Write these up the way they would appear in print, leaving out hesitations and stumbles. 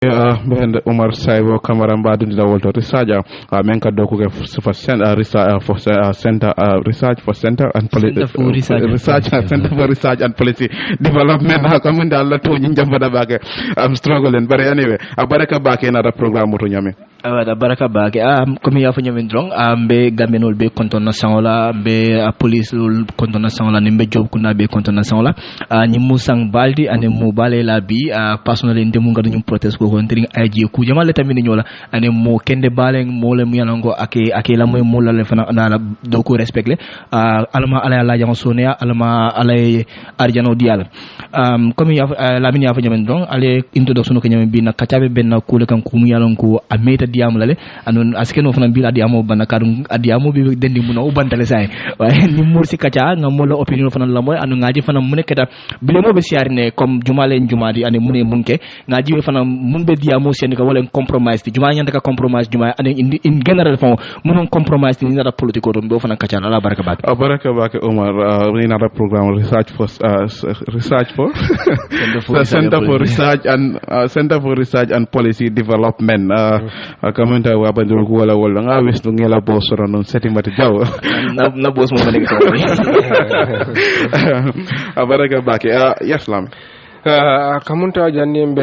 Behind Umar Saibo Kamara Mbadun the Walter Research Menka Doku for Center Research for Center and Center for Research and Policy Development Hakamunda Allah to Ninjambada Bake. I'm struggling, but anyway, Abaraka Bake another program Mutunyame. Da baraka bake comme ya fanya mendrong be gamenol be kontona sangola be police kontona sangola nimbe job kuna be kontona sangola ni musang baldi ane mo bale la bi personally ndemu ngado nyum protest ko ndring aji ku jama le tamini nyola ane mo kende bale mo le muyanango ake la moy mo la fana na la do ko respect le alama ala la jama sonia alama ala arjano diala comme ya la min ya fanya mendrong ale introduction ko nyame bi na kachabe ben na kule kan ku muyanango ameta diam lale anon askeno fana bil adiamo banakar adiamo bi dendi muno ubantale say waye ni mursi kacha ngamola opinion fana la moy anu ngaji fana mune keta bilemo be siarne comme jumale njumadi ane mune munke ngaji fana mumbe diamo sen ko wala compromise ti juma nyanda ka compromise juma ane in general fon munon compromise ni na politico do fana kacha ala baraka bak baraka bak Omar ni na program research for Center for Research and Policy Development kamenta wa bandul ko wala nga wis lu ngela boss ron setting mati jaw na boss mo nek baraka bak yaslam kamunta jannembe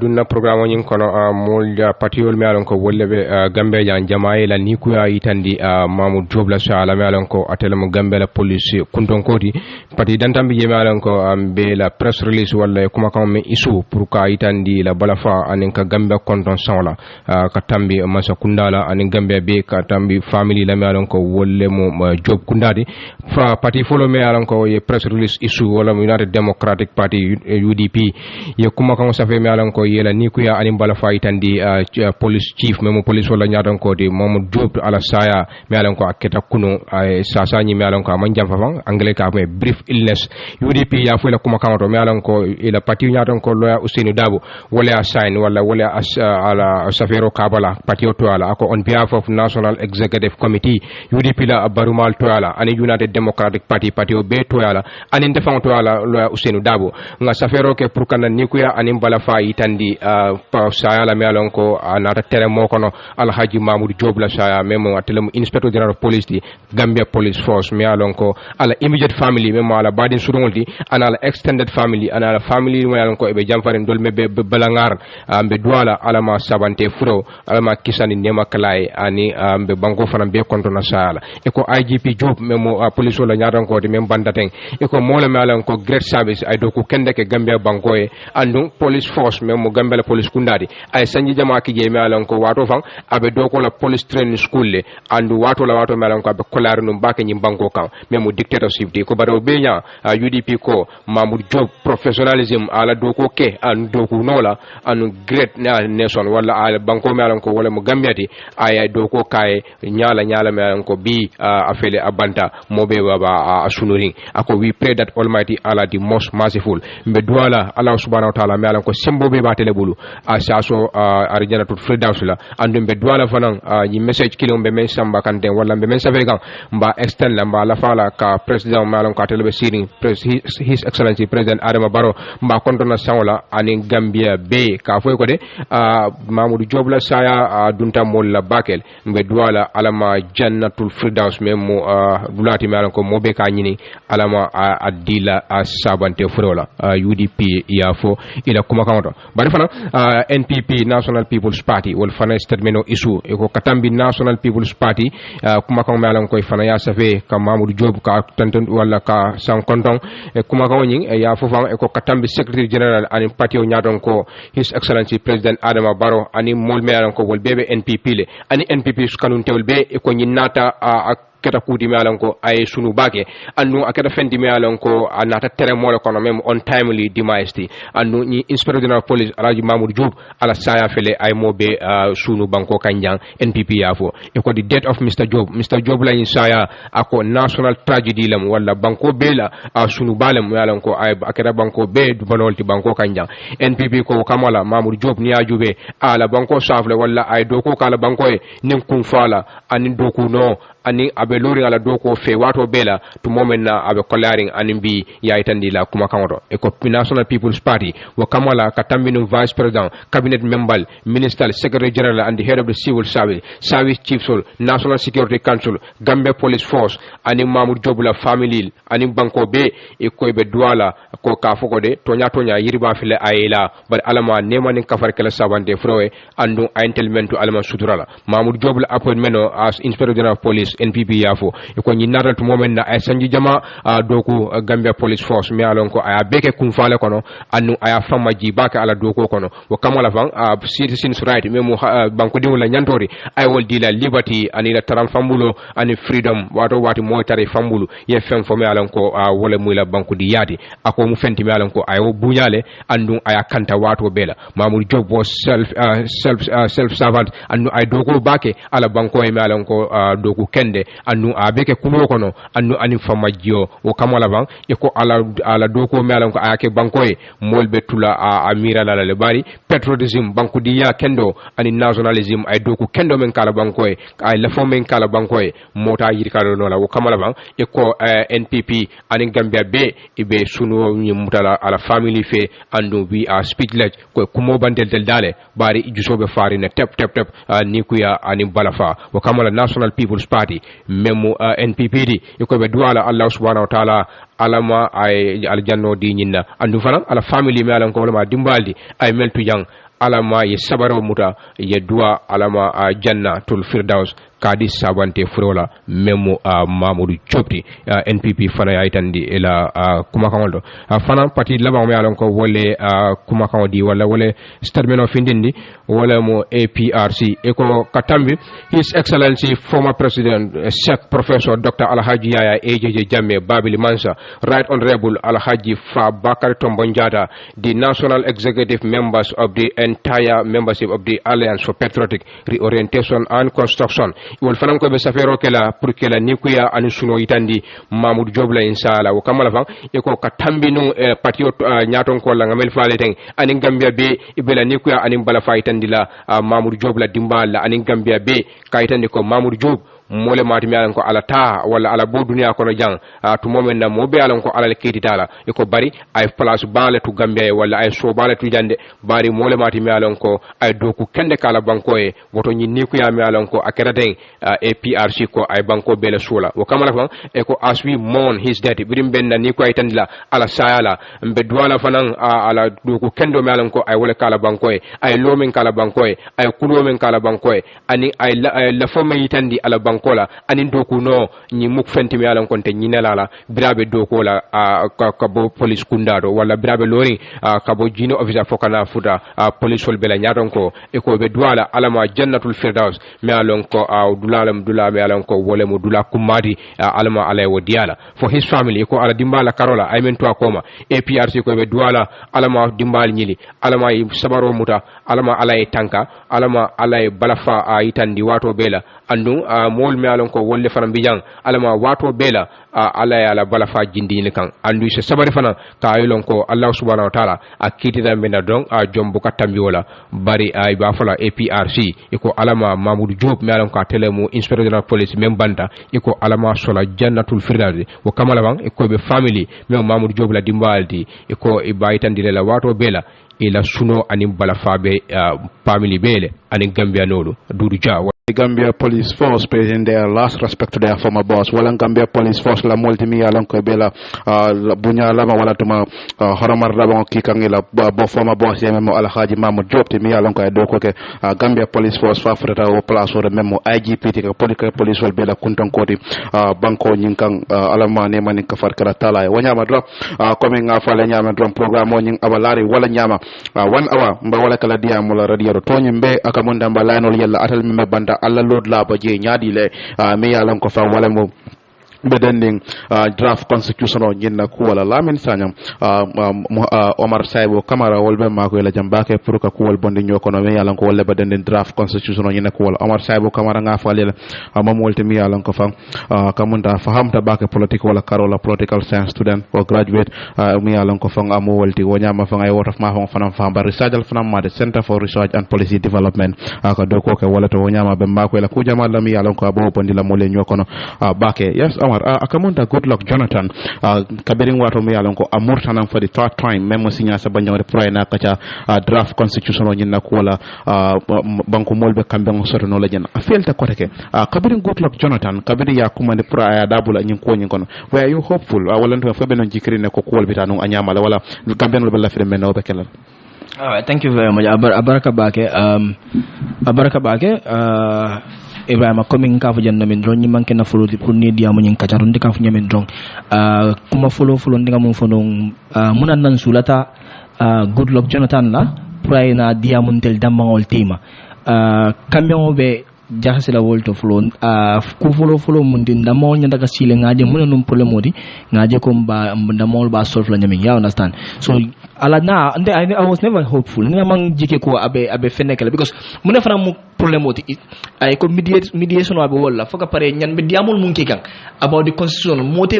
dunna programme nyin kono molja patiol me alon ko wollebe gambe jan jamae la ni kuya itandi Mamoud Job la sala me alon ko atelam gambe la police kunton kodi pati dantambi je me alon ko be la press release walla kuma kam me isu pour ka itandi la balafa anen ka gambe konton sala ka tambi masa kundala anen gambe be ka tambi family la me alon ko wolle mo Job kundadi fa pati follow me alon ko ye press release isu wala United Democratic Party UDP ye kuma kan safe me alan ko yela ni ku ya anim bala faytandi police chief memo police wala nyadan ko de Mamoud Job ala saya me alan ko aketa kuno sasa ni me alan ko man jam fafan anglais ka me brief illness UDP ya fu la kuma kan to me alan ko ila parti nyadan ko loya Ousainou Dabo wala sign wala ala safero kabala parti to ala ako on behalf of National Executive Committee UDP la barumal to ala ani United Democratic Party o be to ala ani defan to ala loya Ousainou Dabo nga fero ke pour kana nikuya anim bala fa itandi pa saya la melon ko anata tere mo kono Alhaji Mamoud Job la saya memo atelem inspector general of police di Gambia Police Force melon ko ala immediate family memo ala badin surungolti ana ala extended family ana ala family melon ko be jamfaren dolme be balangar be douala ala ma sabante furo ala ma kisani nema kalay ani be banko fana be konto na sala e ko IGP Job memo police wala nyadan ko de mem bandaten e ko mole melon ko great service ay do ko kende ke Gambia bankoye andum police force même mo Gambia police kundadi ay sanji jama ki je mi alon ko wato fan abe do ko la police training school le andu wato la wato mi alon ko abe kolare num bake nyim banko kan même mo dictatorship de ko bado benya UDP ko Mamoud Job professionalism ala do ko ke an do ko nola anu great nation wala ala banko mi alon ko wala mo Gambia di ay do ko kay nyala mi alon ko bi afele abanta mobe baba asunuring ako we pray that Almighty Allah the most merciful mbe duala Allah subhanahu wa ta'ala me alan ko sembo be batele bulu asaso arjana tut firdaus la andum be duala fanan yi message kilo be men samba kanten wala be men safe kan mba extend la mba la fala ka president me alan ko atele sitting his excellency president Adama Barrow mba kontona sangola ani Gambia be ka foy ko de Mamoud Job la saya dunta mol la bakel mbe duala alama jannatul firdaus memo dulati me alan ko mobe ka nyini alama adila asabante furola UDP yafo ila kuma kamoto bari fana NPP National People's Party wal fana statement issue e ko katambi National People's Party kuma kan malan koy fana ya safe ka Mamoud Job ka tanton wala ka san konton e kuma kan nyin ya fo fan e ko katambi secretary general ani party o nyadon ko his excellency president Adama Barrow ani mol melan ko wal bebe NPP le ani NPP kanun tewol be e ko nyinata keta kuti me alan ko ay sunu bake annu aketa fendi me alan ko anata tere mole kono mem on timely demise annu ni inspector general police Alhaji Mamoud Job ala saya fele ay mobe sunu banko kanjang NPP yafo e ko the death of Mr Job la saya ako national tragedy lam wala banko bela sunu balem me alan ko ay aketa banko be du banolti banko kanjang NPP ko kamala Mamoud Job ni ajube ala banko safle wala ay doko kala banko e nin kun fala anin doku no ani abe lori ala doko fe wato bela to moment na abe kolaring anin bi ya itandi la kuma kangoto e ko National People's Party wa kamala katambinu vice president cabinet member minister secretary general and the head of the civil service chief sol national security council Gambia police force ani Mamoud Jobla family ani banko be e ko be duala ko ka foko de tonya yiriba file ayela bar alama nemani kafar kala sabante frowe andu intelmentu alama suturala Mamoud Jobla appointment as inspector general of police NPP yafo e ko nyinata to moment na ay sanji jama doku Gambia police force mi alon ko aya beke kumfale kono annu aya fama jibaka ala doko kono wo kamala fan citizens right memo banko de wala nyantori ay wol dila liberty ani la taram fambulo ani freedom wato wati moy tare fambulu ye fem fo mi alon ko wala muy la banko di yati ako mu fenti mi alon ko ay wo bunyale andu aya kanta wato bela Mamoud Job was self servant annu ay doko bake ala banko e mi alon ko doku kende annu abeke kulo kono annu ani fama jio wo kamala fan e ko ala doko mi alon ko ayake banko e molbe tula a mira la le bari patriotism banko diya kendo ani nationalism ay doku kendo men kala banko e ay la men kala banko e mota yirkalo no la wo kamala ban e ko NPP ani Gambia be ibe suno ni mutala ala family fe andu we are speechless ko kumo bandel del dale bari jusobe fari ne tep ni kuya ani balafa wo kamala National People's Party memu NPP di e ko be duala Allah subhanahu wa ta'ala alama ay aljanno di nyinna andu fanan ala family me alan ko wala dimbaldi ay meltu jang alama ye sabaro muta ye dua alama jannatul firdaus kadi sabante furola memo Mamoudou Chopti NPP fana ya itandi ila kuma kangodo fana parti laba me alon ko wole kuma kangodi wala statement findindi wala mo APRC eko katambi His Excellency former President Sheikh Professor Dr. Alhaji Yaya AJJ Jammeh Babili Mansa, Right Honorable Alhaji Fa Bakar Tombonjata, the National Executive Members of the entire membership of the Alliance for Patriotic Reorientation and Construction. Wol fanam ko be safero kala pour kala nikuya anu suno itandi Mamoud Jobla inshallah wo kamala fan e ko katambinu patriot nyaton ko la ngamel faale ten ani Gambia be ibela nikuya ani bala fa itandi la Mamoud Jobla dimbala ani Gambia be kayitandi ko Mamoud Job mole mati mi alan ko ala ta wala ala bo duniya kono jang to momen na mo be alan ko ala kiti tala e ko bari ay place bale to Gambia wala ay so bale to jande bari mole mati mi alan ko ay doku kende kala banko e woto nyinni ko ya mi alan ko akera den APRC ko ay banko bele sula wo kamala fan e ko as we mourn his death bidim ben ni ko ay tandila ala sayala mbe duwala fanan ala doku kendo mi alan ko ay wala kala banko e ay lomen kala banko e ay kulo men kala banko e ani ay la fo me yitandi ala kola anin doku no ni muk fenti mi alan konte nyinela birabe doko la ka bo police kundado wala birabe lori ka bo jino officer fokana futa police wol bela nyaton ko e ko be duala alama jannatul firdaus mi alon ko dula mi alon ko wole mo dula kumadi alama alay wo diala for his family ko ala dimbala karola ay men to akoma APRC ko be duala alama dimbal nyili alama sabaro muta alama alay tanka alama alay balafa itandi wato bela andu mol mi alon ko wolle fana bijang alama wato bela ala ya bala fa jindini kan andu se sabari fana ka ayolon ko Allah subhanahu wa ta'ala akiti da mena don jombu katambi wala bari ay ba fala APRC iko alama Mamoudou Job mi alon ko telemu inspector general police membanta iko alama sola jannatul firdaus wo kamala bang iko be family mi Mamoudou Job la dimbaldi iko ibaytandile la wato bela ila suno anim bala fabe family bele anin Gambia nolu Dudu Ja. The Gambia Police Force paying their last respect to their former boss. Walang Gambia Police Force la multimi alang ko bela bunya lama wala tuma haramar rabang kikangila bo former boss ya memo Alhaji Mamoud Job timi alang ko do ko ke Gambia Police Force fa freta o place o memo IGP ti ka police wal bela kuntan kodi banko nyinkang alama ne manin ka farkara tala wanya ma drop comme nga fa la nyama drop programme o nyin abalari wala nyama 1 hour mba wala kala dia mo la radio to nyimbe akamonda mba lanol yalla atal mi banda alla lord la ba je nyaadi le me yalan ko fa wala mo bedending draft constitution o nyinna kuwala lamin sanyam Omar Saibo Camara wolbe mako la jambake pour ka kuwal bondi nyokono me yalan ko wolle bedending draft constitution o nyinna kuwala Omar Saibo Camara nga falel mam wolte mi yalan ko fam kamunda fahamta bake politique wala karola political science student or graduate mi yalan ko fam amo wolti wonyama fam ay wotof ma fam fam ba research fam ma the Center for Research and Policy Development ka doko ke wala to wonyama be mako la kujama la mi yalan ko abo bondi la mole nyokono bake yes Omar akamunta Goodluck Jonathan kabirin wato mi yalan ko amurtanan for the third time memo sinya sa banjore proy na kacha draft constitution on na ko la banko molbe kambe on soto no la jen afelta ko teke kabirin Goodluck Jonathan kabiri ya kuma ne proy ya dabula nyin ko nyin kono were you hopeful wala ndo fa be non jikri ne ko ko wolbita no anyama la wala kambe no be la fere men no be kelal. All right, thank you very much. Abaraka Bake, Ibrahima coming ka fujan namin drone ni manke na follow di kunni dia mo nying kacharon di ka funya men drone kuma follow ndinga mo fonong munan nan sulata Goodluck Jonathan la pray na dia muntel damangol tema kamyo be jahase la wolto follow ku follow mundin damol nyanda ka sile ngaje munanum problème modi ngaje ko ba damol ba solve la nyami ya understand so ala na I was never hopeful ni mang jike ko abe fenekela because muna fana mu problem moti ay ko mediation abe wala foka pare nyan be diamol mun kikang about the constitution mote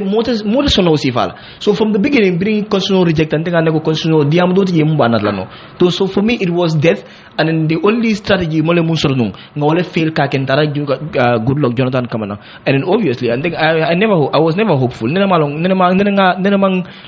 sono aussi fala so from the beginning bring constitution reject and nga ko constitution diam do ti mu banat la no so for me it was death and then the only strategy mole mun soro nga wala fail ka ken dara Goodluck Jonathan kamana and then obviously I think I was never hopeful nena mang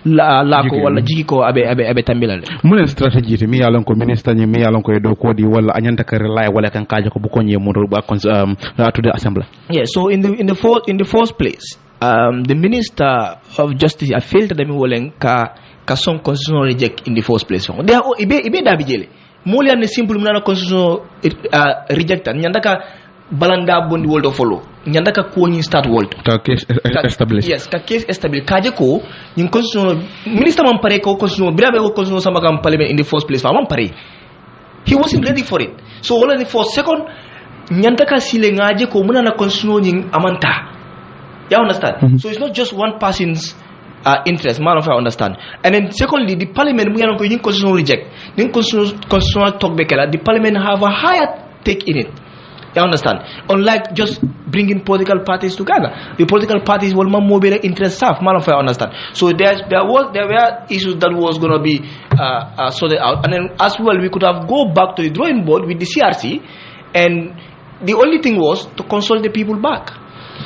la ko wala jiki ko abe tambilal mun strategy mi yalon ko minister ni mi yalon ko do ko di wala anyanta ka rely wala kan kaje ko bu ko nyemu do ba to the assembly. Yeah, so in the first place the minister of justice I felt that me wolen ka some constitutional reject in the first place they are ibe da bijele moli an simple munana constitutional reject nyanda ka balanda bondi woldo follow nyanda ka ko ni start world ka case establish yes ka case establish kaje ko ni constitutional minister man pare ko constitutional birabe ko constitutional sama kam parliament in the first place man pare he wasn't ready for it so only for second nyanda ka sile ngaje ko munana constitutional ni amanta you understand so it's not just one person's interest man of I understand and then secondly the parliament mu yanko yin constitutional reject yin constitutional talk bekela the parliament have a higher take in it. You understand? Unlike just bringing political parties together, the political parties will more better interest staff. Man of I understand. So there were issues that was going to be sorted out, and then as well we could have go back to the drawing board with the CRC, and the only thing was to consult the people back.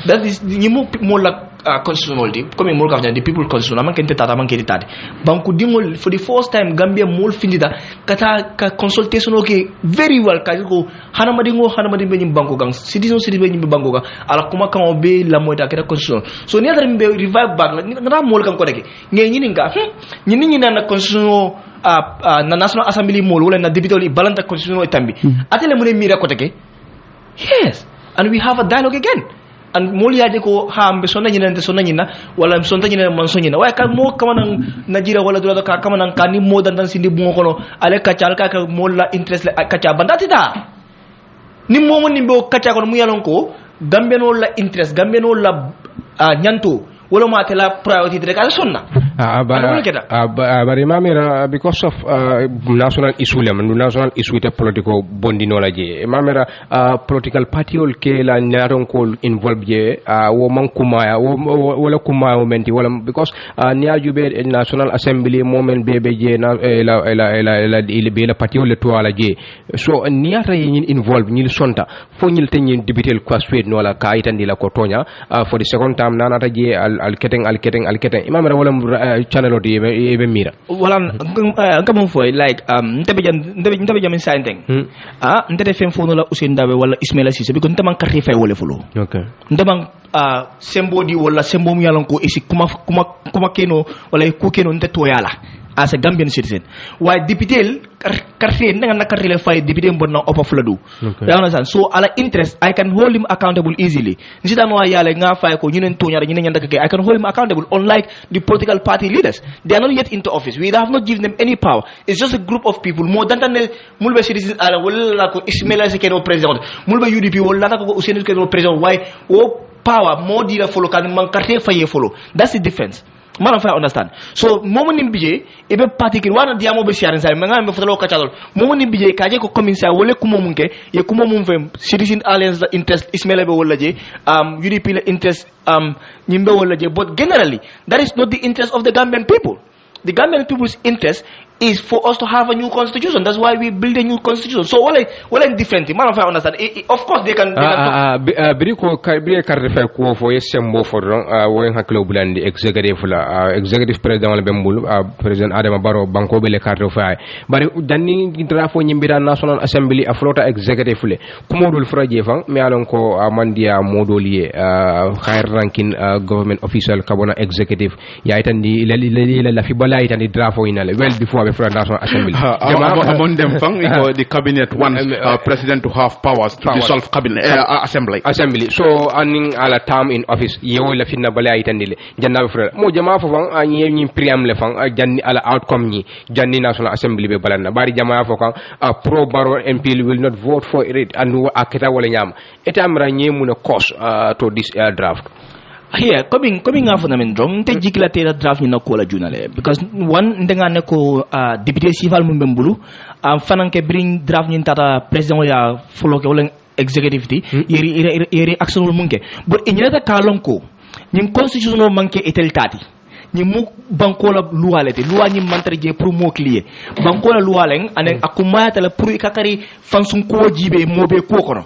That is more like constitutional comme mo ka the people constitutional man kente tata man kente tade banku dingol for the first time Gambia mol findida kata ka consultation okay very well ka ko hanamadi be nyim banku gang citizen be nyim banku gang ala kuma kan be la moita keta constitutional so ni adara be revive back la ngata mol kan ko deke ngey nyini nga nyini na constitutional na national assembly mol wala na député li balanta constitutional tambi atele mo ne mira ko deke yes and we have a dialogue again and moliaje ko hambe sonna nyina wala sonta nyina man sonna way ka mo kamanan najira wala dula ka kamanan kani mo dan sindi bungo kono ale kacal ka molla interest la kaca bandati da ni mo ni bo kaca kono mu yalon ko gambe no la interest gambe no la nyanto wala ma tela priority de ka sonna bari mamira because of national issue national issue te political bondi no la je mamira political party ol ke la naron ko involve je wo man kuma wala kuma momenti wala because niya jube national assembly moment bebe je na la be la party ol to ala je so niya tay yin involve ni sonta fo ñil te ñin député ko suede no la ka itandi la ko tonya for the second time nanata je al keteng imamara wala channel odi ebe mira wala ngam foy like ntabe jam sainteng ntade fem fono la Ousainou Darboe wala Ismaila Cissé bi ko ntaman karri fay wala fulo okay ntaman sembo di wala sembo mu yalan ko isi kuma keno wala ku keno nte to yala as a Gambian citizen why député karri nga na karri le fay député mbonna opa fuladu you understand so ala interest I can hold him accountable easily nsita no yala nga fay ko ñinen to ñara ñinen ñanda ke I can hold him accountable unlike the political party leaders they are not yet into office we have not given them any power it's just a group of people more than mulbe citizen ala wala ko Ismaila Cissé keno president mulbe UDP wala ko Ousainou keno president why power more dira follow kan man carte faye follow. That's the difference. Man fa understand. So momo nimbije ebe parti wana diamo be siarin sa manga me fotolo kachalol. Momo nimbije kaje ko commissaire wole kumo munke ye kumo mum fem citizen alliance the interest ismaila be wala je UDP the interest nyimbe wala je, but generally that is not the interest of the Gambian people. The Gambian people's interest is for us to have a new constitution. That's why we build a new constitution. So what different? Man, if I understand, of course they can. Biriko biri carte fa ko fo yesembo fo don woyen haklo bulandi executive la executive president wala bembul president Adama Barrow banko be le carte fa bari danni drafo nyimbira national assembly aflota executive le kumodul fraje fan mi alon ko mandia modolier higher ranking government official kabona executive ya itandi la fi bala itandi drafo inale well before for national assembly. Among them, the cabinet wants president to have powers to dissolve cabinet assembly. So, aning ala term in office, yewo la finna bala itandile. Janna for mo jama fo fang anye ni priam le fang janni ala outcome ni janni national assembly be balana. Bari jama fo kan pro Barrow MP will not vote for it and aketa wala nyam. Etamra nye muna cause to this draft. Here, coming after the drone, take jikla tera draft ni na kola junale because one ndenga ne ko deputy civil mumbembulu fananke bring draft ni tata president ya follow ke wala executive ti yeri action munke but inyata kalon ko ni constitution no manke etel tati ni mu bankola luwalete luwa ni mantre je pour mo clier bankola luwalen ane akuma tala pour ikakari fansun ko jibe mobe ko kono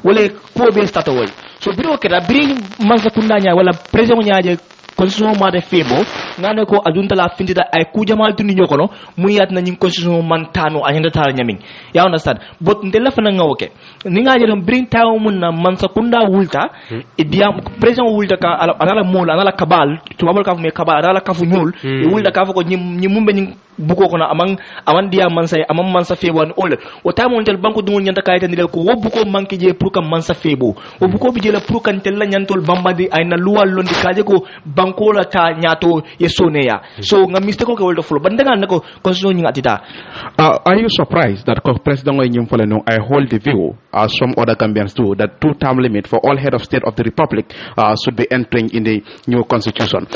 wala ko be stata wol so biro keda biri manza kundanya wala president nyaaje constitution ma de febo ngane ko adunta la findita ay ku jamal tundi nyokono mu yat na nyin constitution man tano anyanda tar nyamin ya understand but ndela fana ngawoke ni ngaje dum bring taw mun na manza kunda wulta e dia president wulta ka ala mola ala kabal to babal ka me kabal ala ka fu nyul e wulta ka ko nyimumbe nyin buko kono aman dia mansa amam mansa febo an ol o tamo ntel banko dum nyanta kayta ndel ko wobuko manki je pour kam mansa febo o buko bi je la pour kan tel la nyantol bambadi ay na luwal londi kaje ko banko la ta nyato yesoneya so nga mistake ko woldo fulo bandanga nako constitution ngi atita. Are you surprised that president ngoy nyum fole no I hold the view as some other Gambians do that 2-term limit for all head of state of the republic should be entering in the new constitution.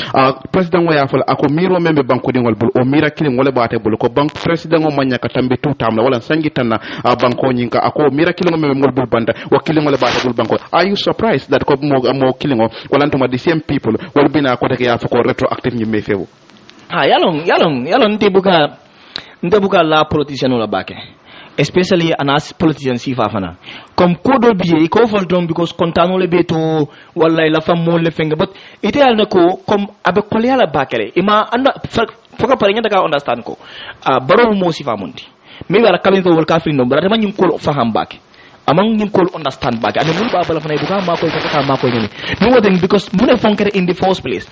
President ngoy afol ako miro membe banko dingol bul o mira kilim wala baate bul ko bank president ngo manya ka tambi 2-term la wala sangi tanna banko nyinka ako mira kilim membe ngol bul banda wa kilim wala baate bul banko. Are you surprised that ko mo kilingo wala ntuma the same people wala bina ko take ya fako retroactive nyimbe fewo? Yalong ntebuka la politician la bake, especially anas politician si fafana comme kodo biye ko fol don because kontano le beto wallahi la fam mo le fenga but ite al nako comme abe kolya la bakere ima anda foka pare nyata ka understand ko baro mo si famundi mi wala kamin to wol kafrin no bara man nyum ko faham bake among nyum ko understand bake ane mun ba bala fana buka ma ko ka ma ko ni no woden because mun fonkere in the first place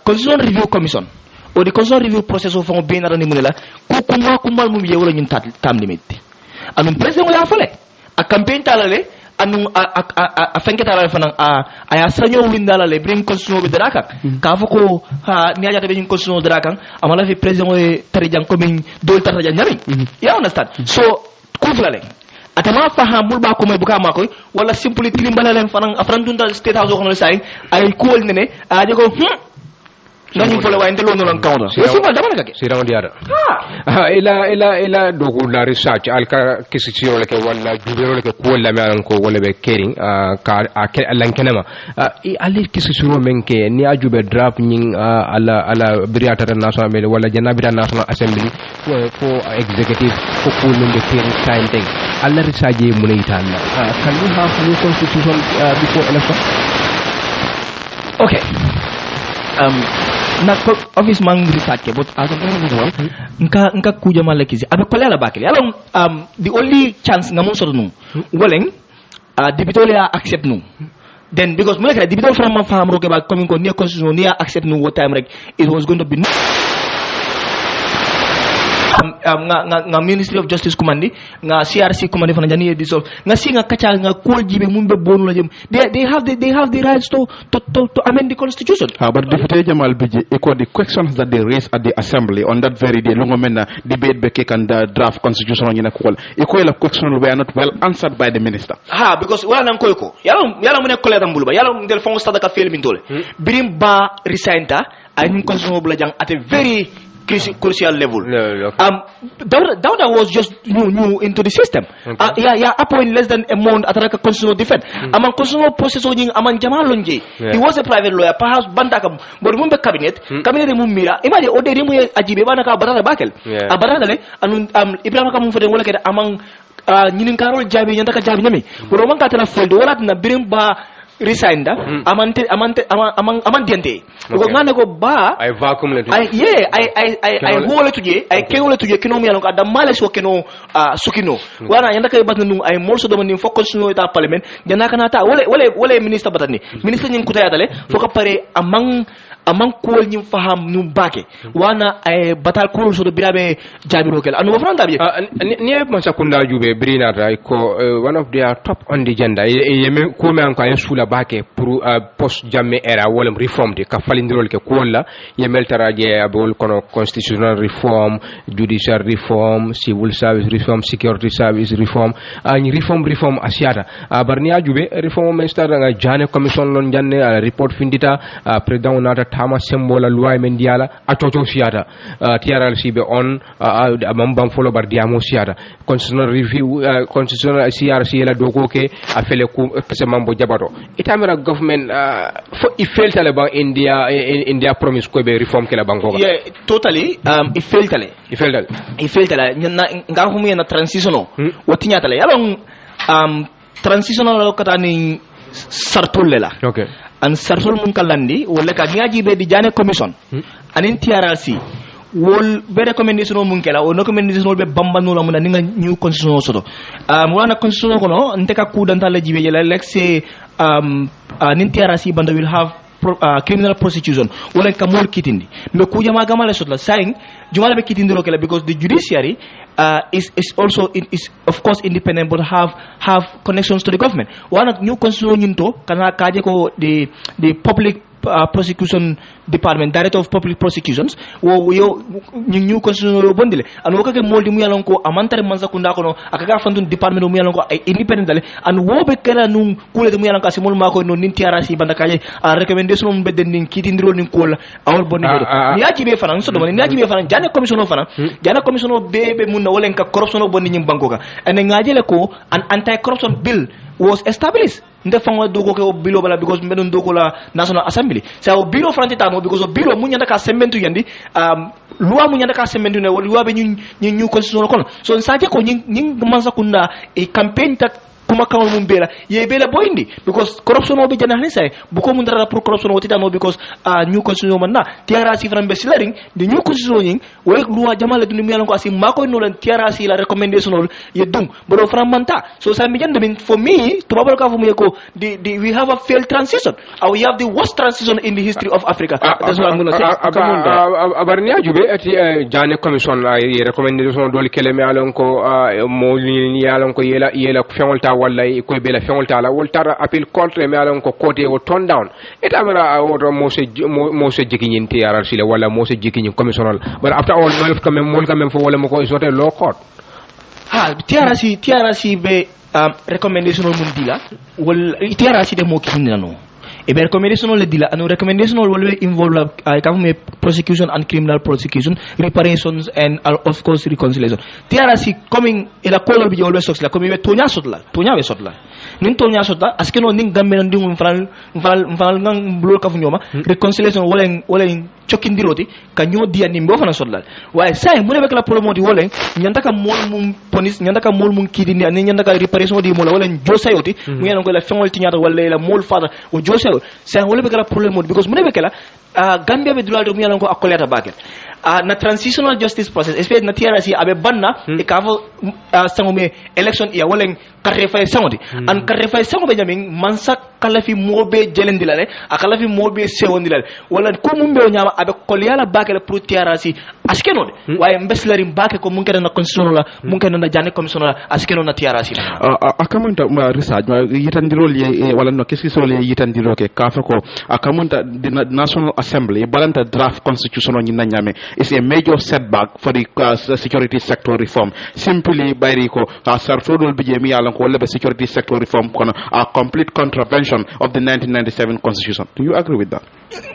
constitution review commission o the constitution review process of on benara ni munela ko kuma mum ye wala ñun tam limit anum president wala fale a campaign talale anu a fenke talale fana a ya sanyo windala le bring constitution be draka ka fako ni aja be ñun constitution draka amala fi president o tari jang ko min dol tata jang ñami ya understand so kuflale atama fahamul ba ko may buka makoy wala simply tilimbala len fana afran dundal state house ko no say ay cool ne a jago nani fole wa ndelo non kawda wasi ma dama ngake sira wandi ada ila dogu la research alka kisiciyo leke wala jubero leke ko la me ko wala be caring ka lan kenema ali kisiciyo menke ni ajube draft nying ala briata national assembly wala janabira national assembly ko executive ko ko no be caring time thing alla research mu ne italla can we have new constitution before election? Okay. Na office mang research but as of now nka kuja malakizi abe kola la bakele alors the only chance ngam so no woleng debitole accept no then because mulaka debitole from ma fam roke ba coming ko ni constitution ni accept no what time rek it was going to be nga Ministry of Justice commandi nga CRC commandi fana jani dissolve nga si nga kacha nga kol jibe mumbe bonu la jëm they have the rights to amend the constitution. But Deputy Jamal Biji, echo the questions that they raised at the assembly on that very day longo mena debate be and the draft constitution on call echo la question were not well answered by the minister. Because wala nan koy ko yala mu ne koleta mbuluba yala mu del fon stada ka fel min tole birim ba resign ay ñu constitution bula jang at a very crucial level. Dawda was just new into the system. Appoint less than a month at a constitutional defense. Among constitutional process among Jamal Lonje. He was a private lawyer, perhaps Bantakam, but remember cabinet Mumira, imagine Oderimu Ajibe Banaka Barada Bakel. Abaradale and Ibrahim for the work among Ninkaro Jabi Yantaka Jabinami. But Roman Katana Fold, what na Birimba resigned amante diante ko ngana ko ba ay vacuum le ay hole tuje ay kewole tuje kino mi yalon da male so kino sukino wana yanda kay batnu ay morso do ni focus no ta parliament jana kana ta wala ministre batani ministre nyin kutaya dale foko pare amang kol nyim faham num bake wana ay batal kol so do birabe jabiro kel anu franta bi ni ay man sakunda jube brina ra ko one of their top on the agenda yeme ko me an ko ay sula bake pour post jamme era wala reform de ka falindirol ke ko la yemel taraje abol kono constitutional reform judicial reform civil service reform security service reform ani reform asiata barnia jube reform minister nga jane commission lon janne report findita president onata tama sembola loi men diala atoto siata TRLC be on mambam follow bar diamo siata constitutional review constitutional CRC la doko ke afele ku pese mambo jabato itamira government for it failed Taliban India promise ko be reform ke la banko totally it failed tale nga humu na transitional wotinya tale yalong transitional kata ni sartulle la okay an sartul mun kalandi wala ka ngaji be di jane commission anin TRLC wol be recommendation mun kala o no recommendation be bambanu la mun ninga new constitution soto wala constitution ko no nteka ku danta la jibe yela lexe anin TRLC banda will have criminal prosecution wala ka mol kitindi me ku jama gamale sotla saying jumala be kitindi ro kala because the judiciary is also is of course independent but have connections to the government one new constitution to kana kaje ko the public prosecution department director of public prosecutions wo yo new constitution bondile an wo kake moldi mu yalon ko amantare manza kunda kono akaga fandun department mu yalon ko ay independent dale an wo be kala nun kule mu yalon ka simol mako no nin TRC banda kaje recommendation mu bedden nin kitindiro nin ko awol bonni do ni aji be fanan so do ni aji be fanan jane commission fanan jane commission be mun na wolen ka corruption bonni nyim banko ka en ngajele ko an anti corruption bill was established nde fango dogo ke bilo bala because mbedon dogo la national assembly sa o biro franti tamo because o biro mu nyanda ka sementu yandi loi mu nyanda ka sementu ne loi be ñu constitution kono so sa je ko ñing manza kunda e campaign tak kuma kawol mum bela ye bela boyndi because corruption o be janahni say bu ko mun dara pour corruption o titano because new constitution man na TRC frambe silaring the new constitution way loi jamale dum yalan ko asim mako no lan TRC la recommendation ye dum bodo framanta so sa mi jande min for me to babal ka fu mu ko we have a failed transition or we have the worst transition in the history of Africa that's what I'm going to say abarni ajube ati jane commission ye recommendation dol keleme alon ko mo ni yalon ko yela fewolta walla ko bela fewolta la woltara appeal contre me alon ko côté o turn down etamara woto mo se jikinyin TRC le wala mo se jikinyin commissional but after all no quand même fo wala mo ko sote law court TRC be recommendation mun dila wal TRC de mo kinina no e be recommendation le dila anu recommendation will involve government prosecution and criminal prosecution reparations and of course reconciliation TRC coming ila kolol bi always socks la comme be tonya be sotla nin tonya sotla aske no ning gambe no ndingum fral ngang blol kafu nyoma reconciliation wala chokindiroti ka nyo dia ni mbo fana sotla way say mu ne be kala problème di wala nyanda ka mol mum police nyanda ka mol mum kidini ani nyanda ka reparation di mola wala jo sayoti mu yana ko la fengol tinyata wala la mol fada o jo say wala be kala problème because mu ne be kala Gambia be dulal do mi ko akoleta bakel na transitional justice process especially na TRC abe banna e kavo sangume election ya wolen karre fay sangodi an karre fay sangobe jamin mansa kalafi mobe jelendilale akalafi mobe sewondilale wala ko mumbe o nyama abe kolyala bakel pour TRC askenode waye mbeslari mbake ko mun na constitution la mun na jane commission la askeno na TRC akamunta research yitandirol wala no qu'est-ce que sont les yitandiro ke kafa ko akamunta the National Assembly balanta draft constitution on nyame is a major setback for the security sector reform simply by riko sarfodol bijemi ala ko lebe security sector reform kono a complete contravention of the 1997 constitution. Do you agree with that?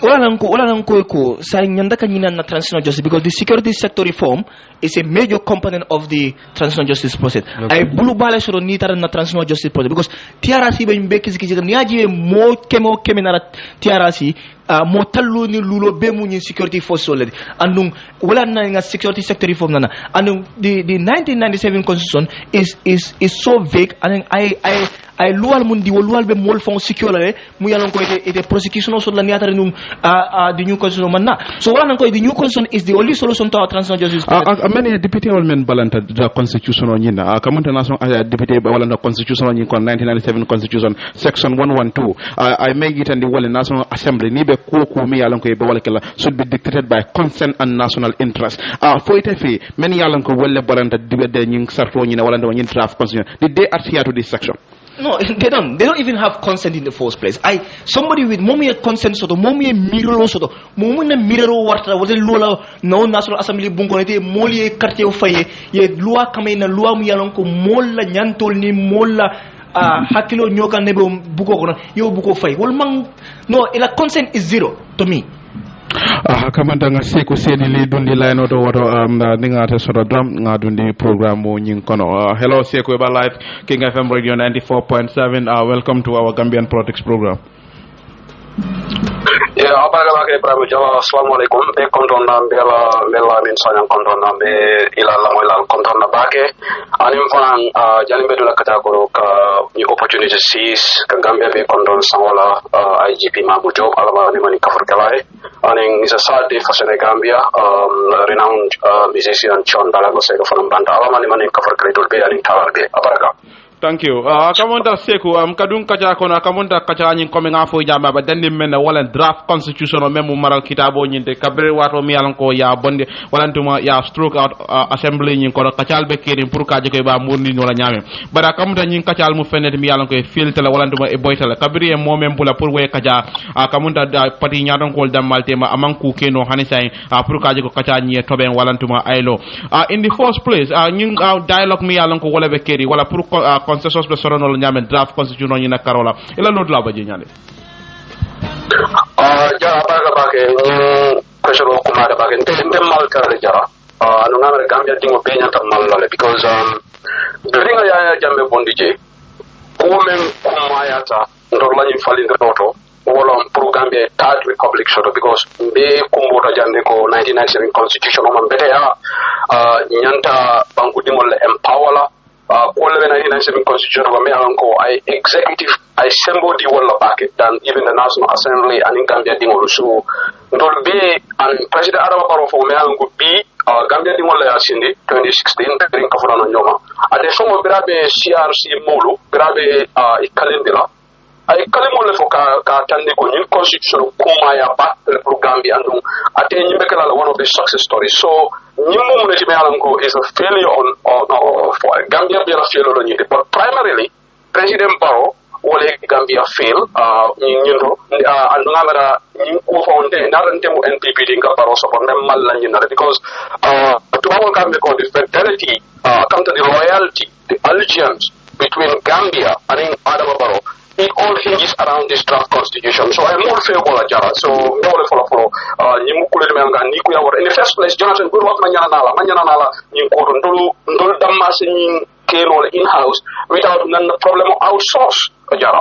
Wala nanko ko sa nyanda kanyina na transitional justice because the security sector reform is a major component of the transitional justice process. Ay bulu bale soro ni tara na transitional justice process because TRC be mbeki zikiji ni ajiwe mo keme na TRC mo tallu ni lulo be mu ni security force solid andung wala na nga security sector reform nana andung the 1997 constitution is so vague and I lual mundi lual be mol fon security mu yalon ko ite prosecution so la ni atare num the new constitution manna so wala nan ko the new constitution is the only solution to our transitional justice many deputy wal men balanta the constitution on yina kamanta national deputy wala na constitution on yin kon 1997 constitution section 112 I make it and the wala national assembly ni be ko mi yalon ko be wala kala should be dictated by consent and national interest for it fi many yalon ko wala balanta de yin sarfo nyina wala ndo yin draft constitution did they adhere to this section? No, they don't. They don't even have consent in the first place. Somebody with mommy consent soto, mommy mirror soto, mommy na mirror warta, was a lula no National Assembly bungonete, moli quartier faye, ye lua kame na lua miyalonko mola nyantol ni mola hakilo nyoka nebe buko kona, yo buko faye. Well, no, ila consent is zero to me. Kamanda nga seko seni li dundi line oto wato ninga ta soto drum nga dundi program mo nying kono hello seko ba live King FM radio 94.7 welcome to our Gambian Politics program. Yeah, abaga bake Ibrahim Jalla, assalamualaikum. Be kontonna bela min sanyang kontonna be ila la moila kontonna bake. Anim fanang jani bedula kata ko ka ni opportunity sees ka Gambia be konton sangola IGP Mabu Job alama ni mani kafur kalai. Aning is a sad day for Gambia. Renowned musician John Balago sego fanang banda alama ni mani kafur kalai dul be aning talar be abaga. Thank you. Kamonta Seku kadun kaja kono kamonta kaja nyin komi ngafo jamba ba dandi men wala draft constitution o memu maral kitabo nyinte kabre wato mi yalan ko ya bonde wala ntuma ya stroke out assembly nyin kono kachal be kiri pour kaje ko ba murni wala nyame bada kamonta nyin kachal mu fenet mi yalan ko filtele wala ntuma e boytale kabri e momem bula pour we kaja kamonta pati nyaton ko damal tema amanku keno hanisay pour kaje ko kacha nyi toben wala ntuma aylo in the first place nyin dialogue mi yalan ko wala be kiri wala pour consensus be sorono nyame draft constitution ni na karola ila no dla ba je nyane jara baga bake ni question ko ma da bake ndem mal kala jara anu ngam Gambia dingo be nyanta mal lale because during ya jambe bondije ko men kuma yata ndor lañu falinde doto wala pour Gambia third republic shoto because be kumbota jande ko 1997 constitution o man bete ya nyanta banku dingol empower all the 1997 constitution of America, I executive, I assemble the wall back than even the National Assembly and in Gambia Dingolo. So, don't be, and President Adama Barrow for America be Gambia Dingolo Sindi 2016, during Kafurana Nyoma. At the song of Grabe CRC Molo, Grabe Kalendila. I kalimole for Katandi Kunin constitution Kumaya back to Gambia and attain one of the success stories. So Nimu Melango is a failure on for Gambia be a failure on it. But primarily President Barrow will Gambia fail and Namara found another NPP Barrow support them because to our Gambia the fidelity come to the loyalty, the allegiance between Gambia and Adama Barrow. It all hinges around this draft constitution. So I'm more favorable at Jara. So no one follow in the first place, Jonathan good work Manana Nala, Ndul Damas in Kano in house without none problem outsource. jara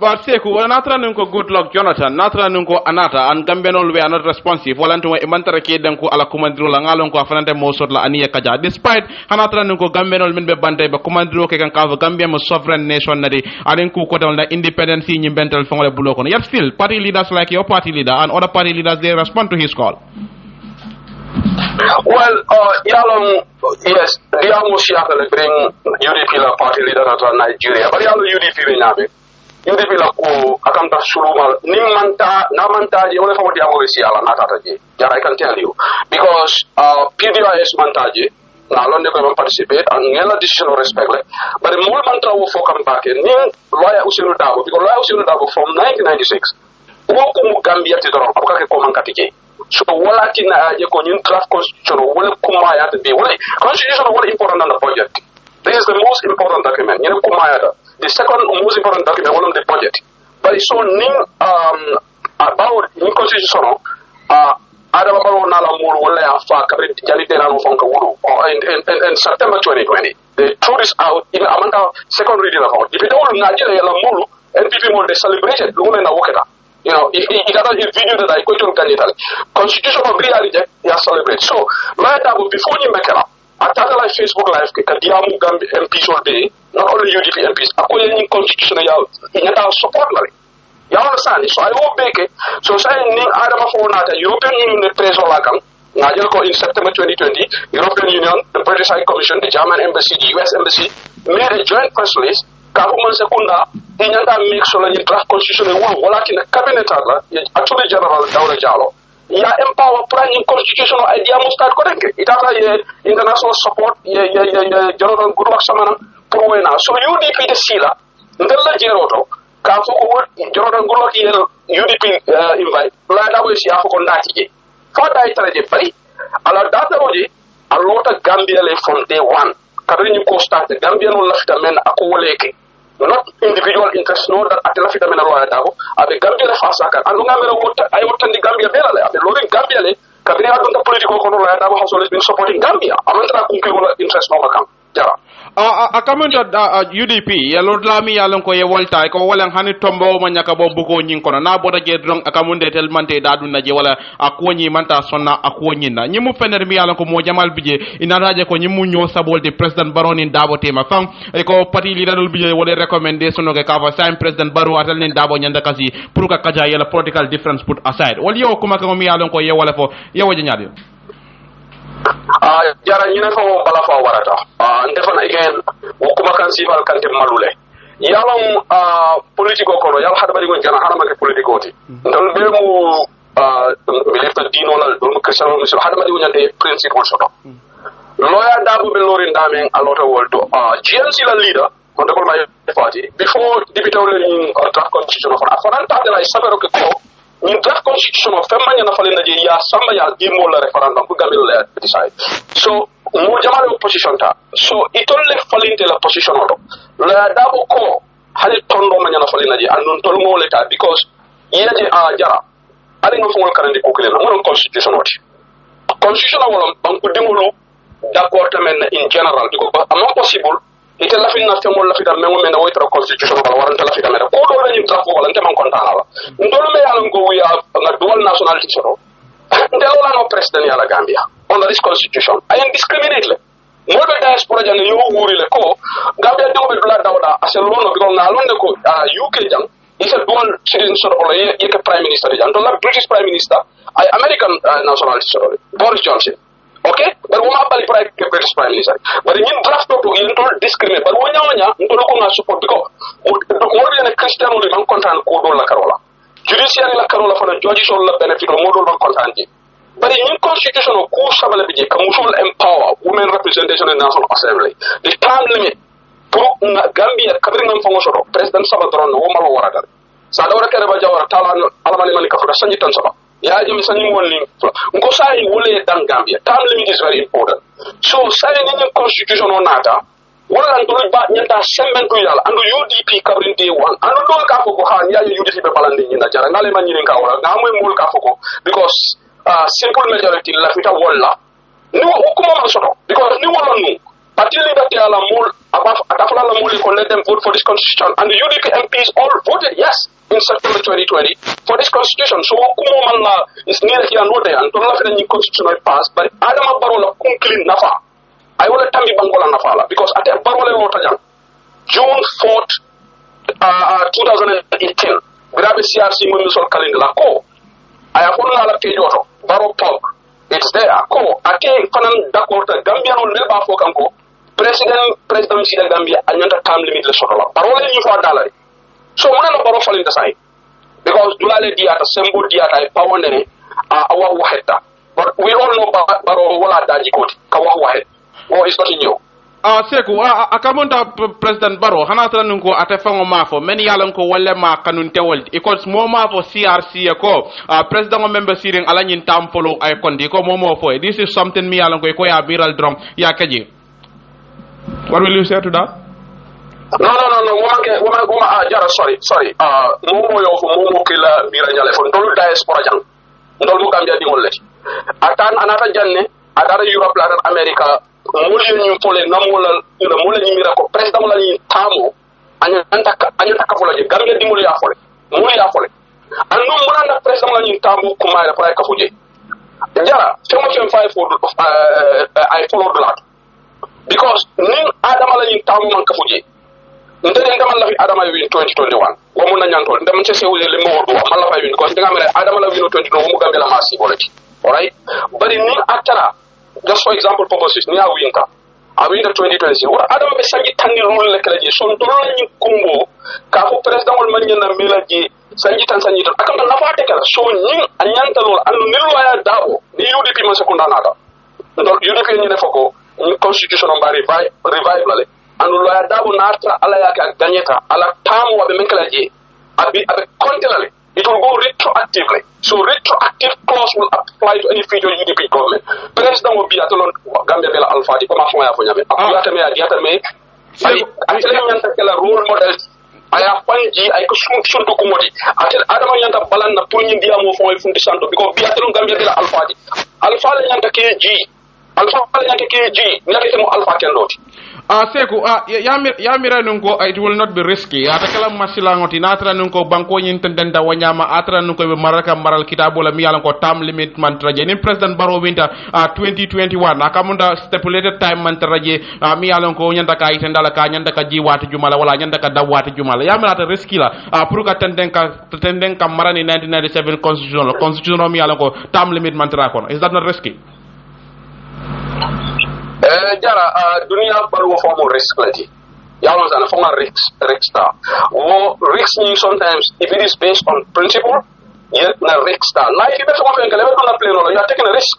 but seku wala natra nun ko good luck Jonathan natra nun ko anata an gambenol we are not responsive wala to e mantara ke den ko ala commandiro la ngalon ko fanante mo sot la aniya kaja despite hanatra nun ko gambenol min be bande be commandiro ke kan ka gambia mo sovereign nation nadi alen ku ko don la independence ni bentel fongole bulo kono yet still party leaders like your party leader and other party leaders they respond to his call. Well, yes, they almost bring UDP la party leader to Nigeria, but UDP UDP la ko akanta suluma ni manta na manta je wala fawti amo si ala natata je jara I can tell you because PDIS mantaje na londe ko participate and ngela decision respect but the more mantra wo fokam back ni lawyer Usinu Dabo because lawyer Usinu Dabo from 1996 wo ko mu Gambia ti doron ko ka ko mankati je so wala tina je ko ñun draft constitution wala kuma ya be wala constitution wala important than the budget. This is the most important document. You know, the second most important document wala the budget. But so ning about the constitution adama baro na la mur wala ya fa kabri jalite na no fonka wuru in September 2020. They threw this out in amanda second reading of it. If it all Nigeria la muru NPP mo they celebrated luguna na woketa. You know, if that is video that I quote on Canada, Constitution of reality, they are celebrate. So, right now, before you make it up, at like Facebook Live, Diamu Gambi MPs all day, not only UDP MPs, according to Constitution, in your support. You understand? So, I hope make it. So, saying, Adam of the European Union, the President Lakam, Najalko in September 2020, European Union, the British High Commission, the German Embassy, the US Embassy, made a joint press release. Government sekunda inyanda make sure la draft constitution wala kina cabinet la attorney general Dawda Jallow ya empower planning constitutional idea mo start ko rek itata ye international support ye general guru ak samana prowena so UDP de sila ndel la jeroto ka fo ko general guru ak ye UDP invite la dawo si afo ko ndati je fa dai tare je bari ala data roji a lota Gambia le from day one kadri ñu ko start Gambia no lafita men ako woleke not individual interest no that atela fita men lo dabo abe Gambia le fasa kan andu ngamela wota ay wotandi Gambia bela le abe lorin Gambia le kadri adunta political ko no la dabo has always been supporting Gambia amandra kunke wala interest no makam jara akamento UDP ya lord lami ya lon ko ye volta ko wala hani tombo ma nyaka bo buko nyin kono na boda je drong akamunde tel mante da dunna je wala akoni manta sonna akoni na nyimu fener mi ya lon ko mo jamal bije ina raje ko nyimu nyo sabol de president baroni dabo tema fam e ko parti leader dul bije wala recommendation no ke ka fa sam president baro atal nin dabo nyanda kasi pour ka kaja yela political difference put aside wal yo kuma ko mi ya lon ko ye wala fo ye waje nyaade jara ñine fa bala fa warata ndefana again wukuma kan sifal kante malule yalam politiko kono yal hada bari gon jana harama ke politiko ti ndol be mu milita dino la dum kesal musul hada bari gon de principle soto loya dabu be lorin damen alota wolto GMC la leader on de my party before debate in draft constitution of afaranta de la sabero ke ko ni draft constitution of femanya na falena je ya samba ya dimo la referendum bu gamelo la decide so mo jamale opposition ta so itolle falinte la position odo la dabo ko hali tondo manya na falena je andon tol mo leta because yeje jara ali ngo fongol karandi ko kele na mo constitution oti constitution wala banku dimolu d'accord tamen in general because am possible ite la fin na femol la fita mengo mena woitra constitution wala waranta la fita mena ko do la ni draft wala nte man kontana la ndolo me yalla ngo wiya na dual nationality soto ndelo la no president yalla Gambia on this constitution I am discriminately mo be diaspora jane yo wuri le ko Gambia do be dula dawda asel lono bi ko na londe ko UK jam is a dual citizen or ye ke prime minister jam to la British prime minister I American nationality soto Boris Johnson. Okay, but we have private British prime minister. But in draft to you don't discriminate. But when you don't know support because more than a Christian only man content code la Carola. Judiciary la Carola for the judges all the benefit of model man content. But in new constitution of course Sabalabiji, Kamusul empower women representation in the National Assembly. The time limit for Gambia covering them from President Sabadron, woman or whatever. Sadora Karabaja Talan Alamani Malika for the Sanjitan Saba. Ya jimi sani woni ngo sai wole dan Gambia time limit is very important so sai ni constitution on nata wala ndul ba nyanta sembentu yalla andu UDP kabrin day one andu do ka foko ha ya UDP be balande ni na jara ngale man ni ka wala na moy mul ka foko because simple majority la fita wala ni hukuma man soto because ni wala nu party leader Tiala Mul, Atafala Muli, let them vote for this constitution. And the UDP MPs all voted yes in September 2020 for this constitution. So, Kumo is neither here nor there, and Tola Feni constitutional passed, but Adama Barola Kunklin Nafa. I will tell you Bangola Nafala, because at a Barola Rotajan, June 4th, 2018, Grabe CRC Munisol Kalindala Ko. I have one other Kejoto, Baro Pog. It's there. Ko, Ake Fanan Dakota, Gambia on Leba Fokanko, President Sida Gambia, and yonder time limit the Sotola. Barola you for a dollar. So, one of Baro falling the side. Because Dulale Diata, Sembo Diata, Pawande, our Waheta. But we all know Baro Wala Dajikot, Kawahed. Or it's not in you. Seku akamonta President Barrow hanatra nunko atefango mafo many yalan ko wale ma kanun tewol because mo mafo CRC ko president o member siring alanyin tampolo ay kondi ko momo fo this is something mi yalan ko ya viral drum ya kaji. What will you say to that? No woman jara sorry momo yo fo momo kila bira nyale fo ndolu diaspora jang ndolu Gambia di ngolleti atan anata janne adara Europe la America muli ñu pole namola ina mula ñi mira ko president la ñi tamo anyanta ka fola je Gambia di muli ya fole anu mula na president la ñi tamo ko mayra fa ka fuje jara fema fem fay for I follow that because nin adama la ñi tamo man ka fuje ndere ndama la fi adama wi 2021 wo mun na ñanto ndam ci sewule le mo do man la fay wi ko nga mere adama la wi 2021 mu Gambia la masi bolati alright bari nin atara just for example purposes ni awinta 2020 wala adam be sangi tanni rule le kala je son tolo ni kumbo ka fu president wal man nyana melaji sangi tan akam na fate kala so ni anyanta lol anu nilu ya dabo ni UDP man sekunda nada donc UDP ni defoko ni constitution on bari revive lale anu lo ya dabo natra ala ya ka ganyeta ala tamu wa be men kala je abi kontelale it will go retroactively. So retroactive clause will apply to any future UDP government. President will be at Gambia Bela Alpha, the Commission of Yame. I role model. I have Panji, I could shoot to Kumodi. I tell Adam Yanta Balan, Puni Diamo for Fundisanto, because Beaton Gambia Bela Alpha. Alpha Yanta KG. Alpha Yanta KG. Nakamo Alpha cannot. Seku yamira nunko it will not be risky atakala masila ngoti natra nunko banko nyintendenda wanyama atra nunko be maraka maral kitabo la miyala ko time limit man traje ni president Barrow winter 2021 akamunda stipulated time man traje miyala ko nyanda ka itendala ka nyanda ka jiwati jumala wala nyanda ka dawati jumala yamira ta risky la pour ka tenden ka marani 1997 constitutional miyala ko time limit man trakon is that not risky? Jara dunia baru form risk lagi. Yalon sana form risk star. Risk means sometimes if it is based on principle, yet na risk star. Life if it's something kale don't play no, you are taking a risk.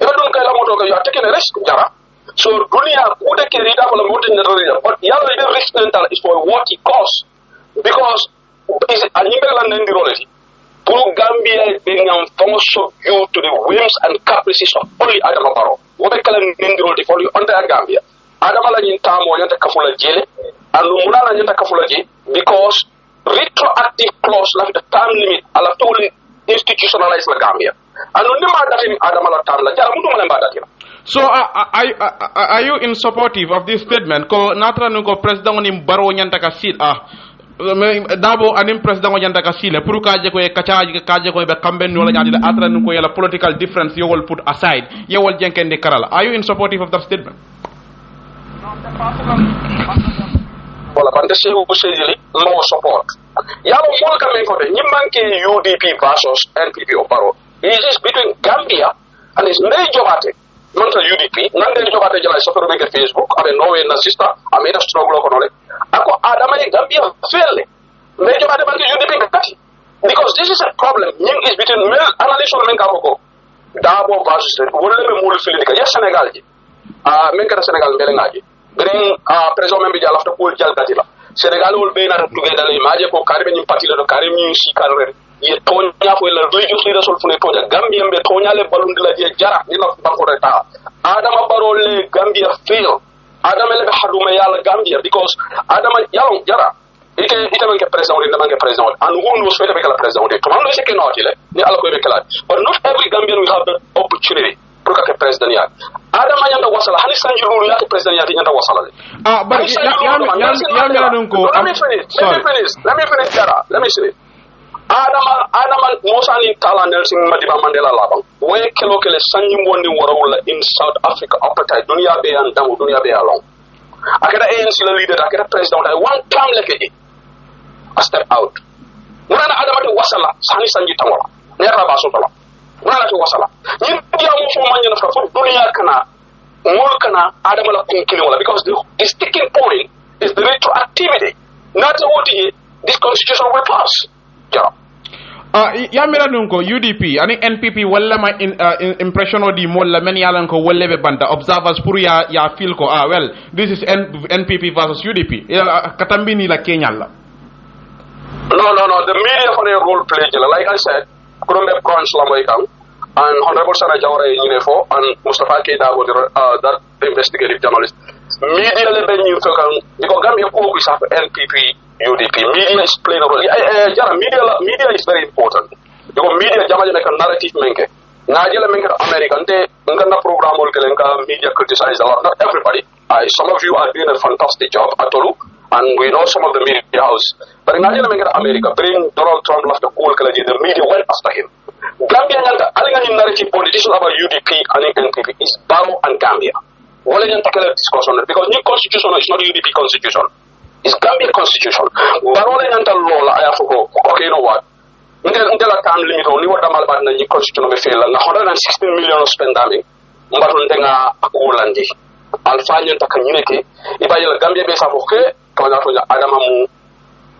If don't kale moto you are taking a risk, Jara. So dunia kude kerida wala moto ndero. But yalon the risk mental is for what it costs because is animal and ndiro. Pour Gambia being subject to the whims and caprices of only Adama Barrow. What I call a Nindroti for you under Gambia. Adamala in Tamo Yanta Kafula Jele, and Lumuna Yanta Kafula because retroactive clause like the time limit, I'll have to institutionalize the Gambia. And remember that in Adamala Tamla, so are you in supportive of this statement? Ko Natra Nuko President in Barrow Yanta Kasit dabo anim president o janta ka sile pour kaje ko e kaje ko be kamben wala jadi atra ko yala political difference you will put aside you will jenkende karala are you in supportive of that statement? Wala bande se ko sejeli no support yalo mol ka men ko de nyimbanke UDP versus NPP o Barrow it is between Gambia and its major party non UDP nan de jobate jala so be Facebook abe no we na sister ameda struggle ko nole ako adama Gambia fail major party UDP kati because this is a problem nying is between male analyst men ka ko dabo versus wala be mul fili ka ya Senegal ji men ka Senegal bele ngaji bring president membe jala to pol jal katila Senegal will be na together image ko karbe nyim parti la karbe nyim si karre ye tonya fo la religious leaders ol fune tonya Gambia be tonya le balundi la je jara ni na ba ko reta adama barole Gambia fail adama le haduma yalla Gambia because adama yalla jara ite man ke president inde man ke president and who knows whether be kala president to man no se ke no atile ni ala ko be kala but not every Gambian will have the opportunity pour que president ya adama nyanda wasala hani sanji lulu ya president ya nyanda wasala but ya don't go let me finish Jara let me finish adama mosani tala Nelson Madiba Mandela labang we kele sanji woni warawla in South Africa apartheid dunia be and damu dunia be along akada ANC la leader akada president one time leke a step out murana adama to wasala hani sanji tawala nera ba so tala murana to wasala yin dia mo fo manya na fa dunia kana mol kana adama la kunkili wala because the sticking point is the retroactivity not what this constitution will pass yamira dun ko UDP ani NPP walla ma impression o di molla men yalan ko wolle be banda observers pour ya feel ko well this is NPP versus UDP katambini la Kenya la no the media for a role play like I said kurumbe branch la moy kam and honorable Sana Jawara Yinefo and Mustafa Keita that investigative journalist media le ben you to kan diko Gambia ko ko sa NPP UDP media is playing a role jara media is very important because media jamaje nek narrative menke najela menke American te ngana program ol kelen ka media criticize a lot not everybody some of you are doing a fantastic job atolu and we know some of the media house but najela menke America bring Donald Trump left the cool kala the media went after him Gambia nganta alinga ni narrative politician about UDP and NPP is Barrow and Gambia wala nganta kala discussion because new constitution is not UDP constitution. It's Gambia constitution. Barole nanta lola aya fuko. Okay, you know what? Ndela time limit on ni wada malba na ni constitution be fail na 116 million spendami. Mbato ndenga akulandi. Alfanya ntakanyineke. Ibayela Gambia be safoke kama to adama mu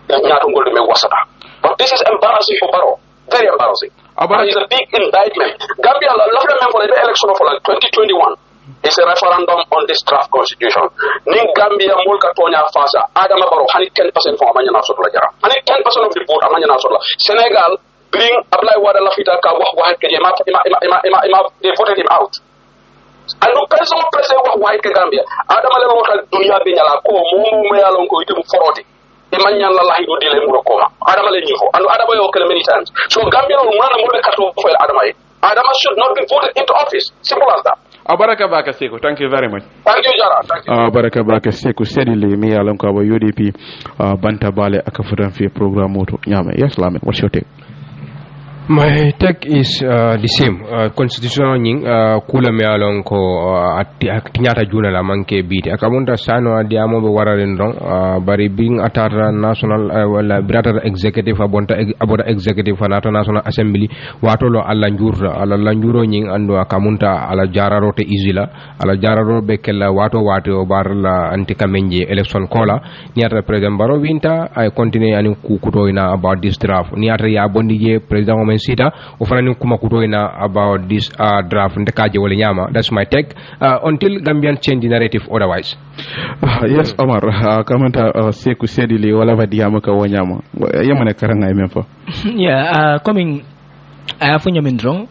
nyato ngol me wasata. But this is embarrassing for Baro. Very embarrassing. It's a big indictment. Gambia la remember for the election of 2021. It's a referendum on this draft constitution. Ning Gambia mulka tonya fasa Adama Barrow hani 10% for amanya na sotla jara. Hani 10% of the vote amanya na sotla. Senegal bring apply wada lafita ka wax ke ma they voted him out. And no person wax ke Gambia. Adama le waxal dunia be nyala ko mo me yalon ko item foroti. Imanya la lahi do dile mu ko ma. Adama le nyifo. And Adama yo kele many times. So Gambia no mwana mo be kato for Adama. Adama should not be voted into office. Simple as that. Baraka Baka Seku, thank you very much. Thank you, Jara. Thank you. Baraka Baka Seku, steadily me along our UDP Banta Bale Akafudan Fee program moto. Nyame. Yes, Lamin, what's your take? My take is the same. Constitutional nying kula me along ko tinyata juna la manke biti. Akamunta sano adiamo be wararen dong. Bari being atara national wala birata executive aboda executive fanata national assembly watolo alla njuro nying ando akamunta ala jararo te izila ala jararo be kella wato bar la anti kamenje election kola niata president Barrow winta I continue ani kukuto ina about this draft niata ya bondije president sita ofrani kuma kutoina about this draft ndekaje wala nyama. That's my take until Gambian change the narrative otherwise. Yes, Omar, kamanta Seku sedili wala vadiama ka wanyama yamane karanga imemfa. Yeah, coming afunya mindrong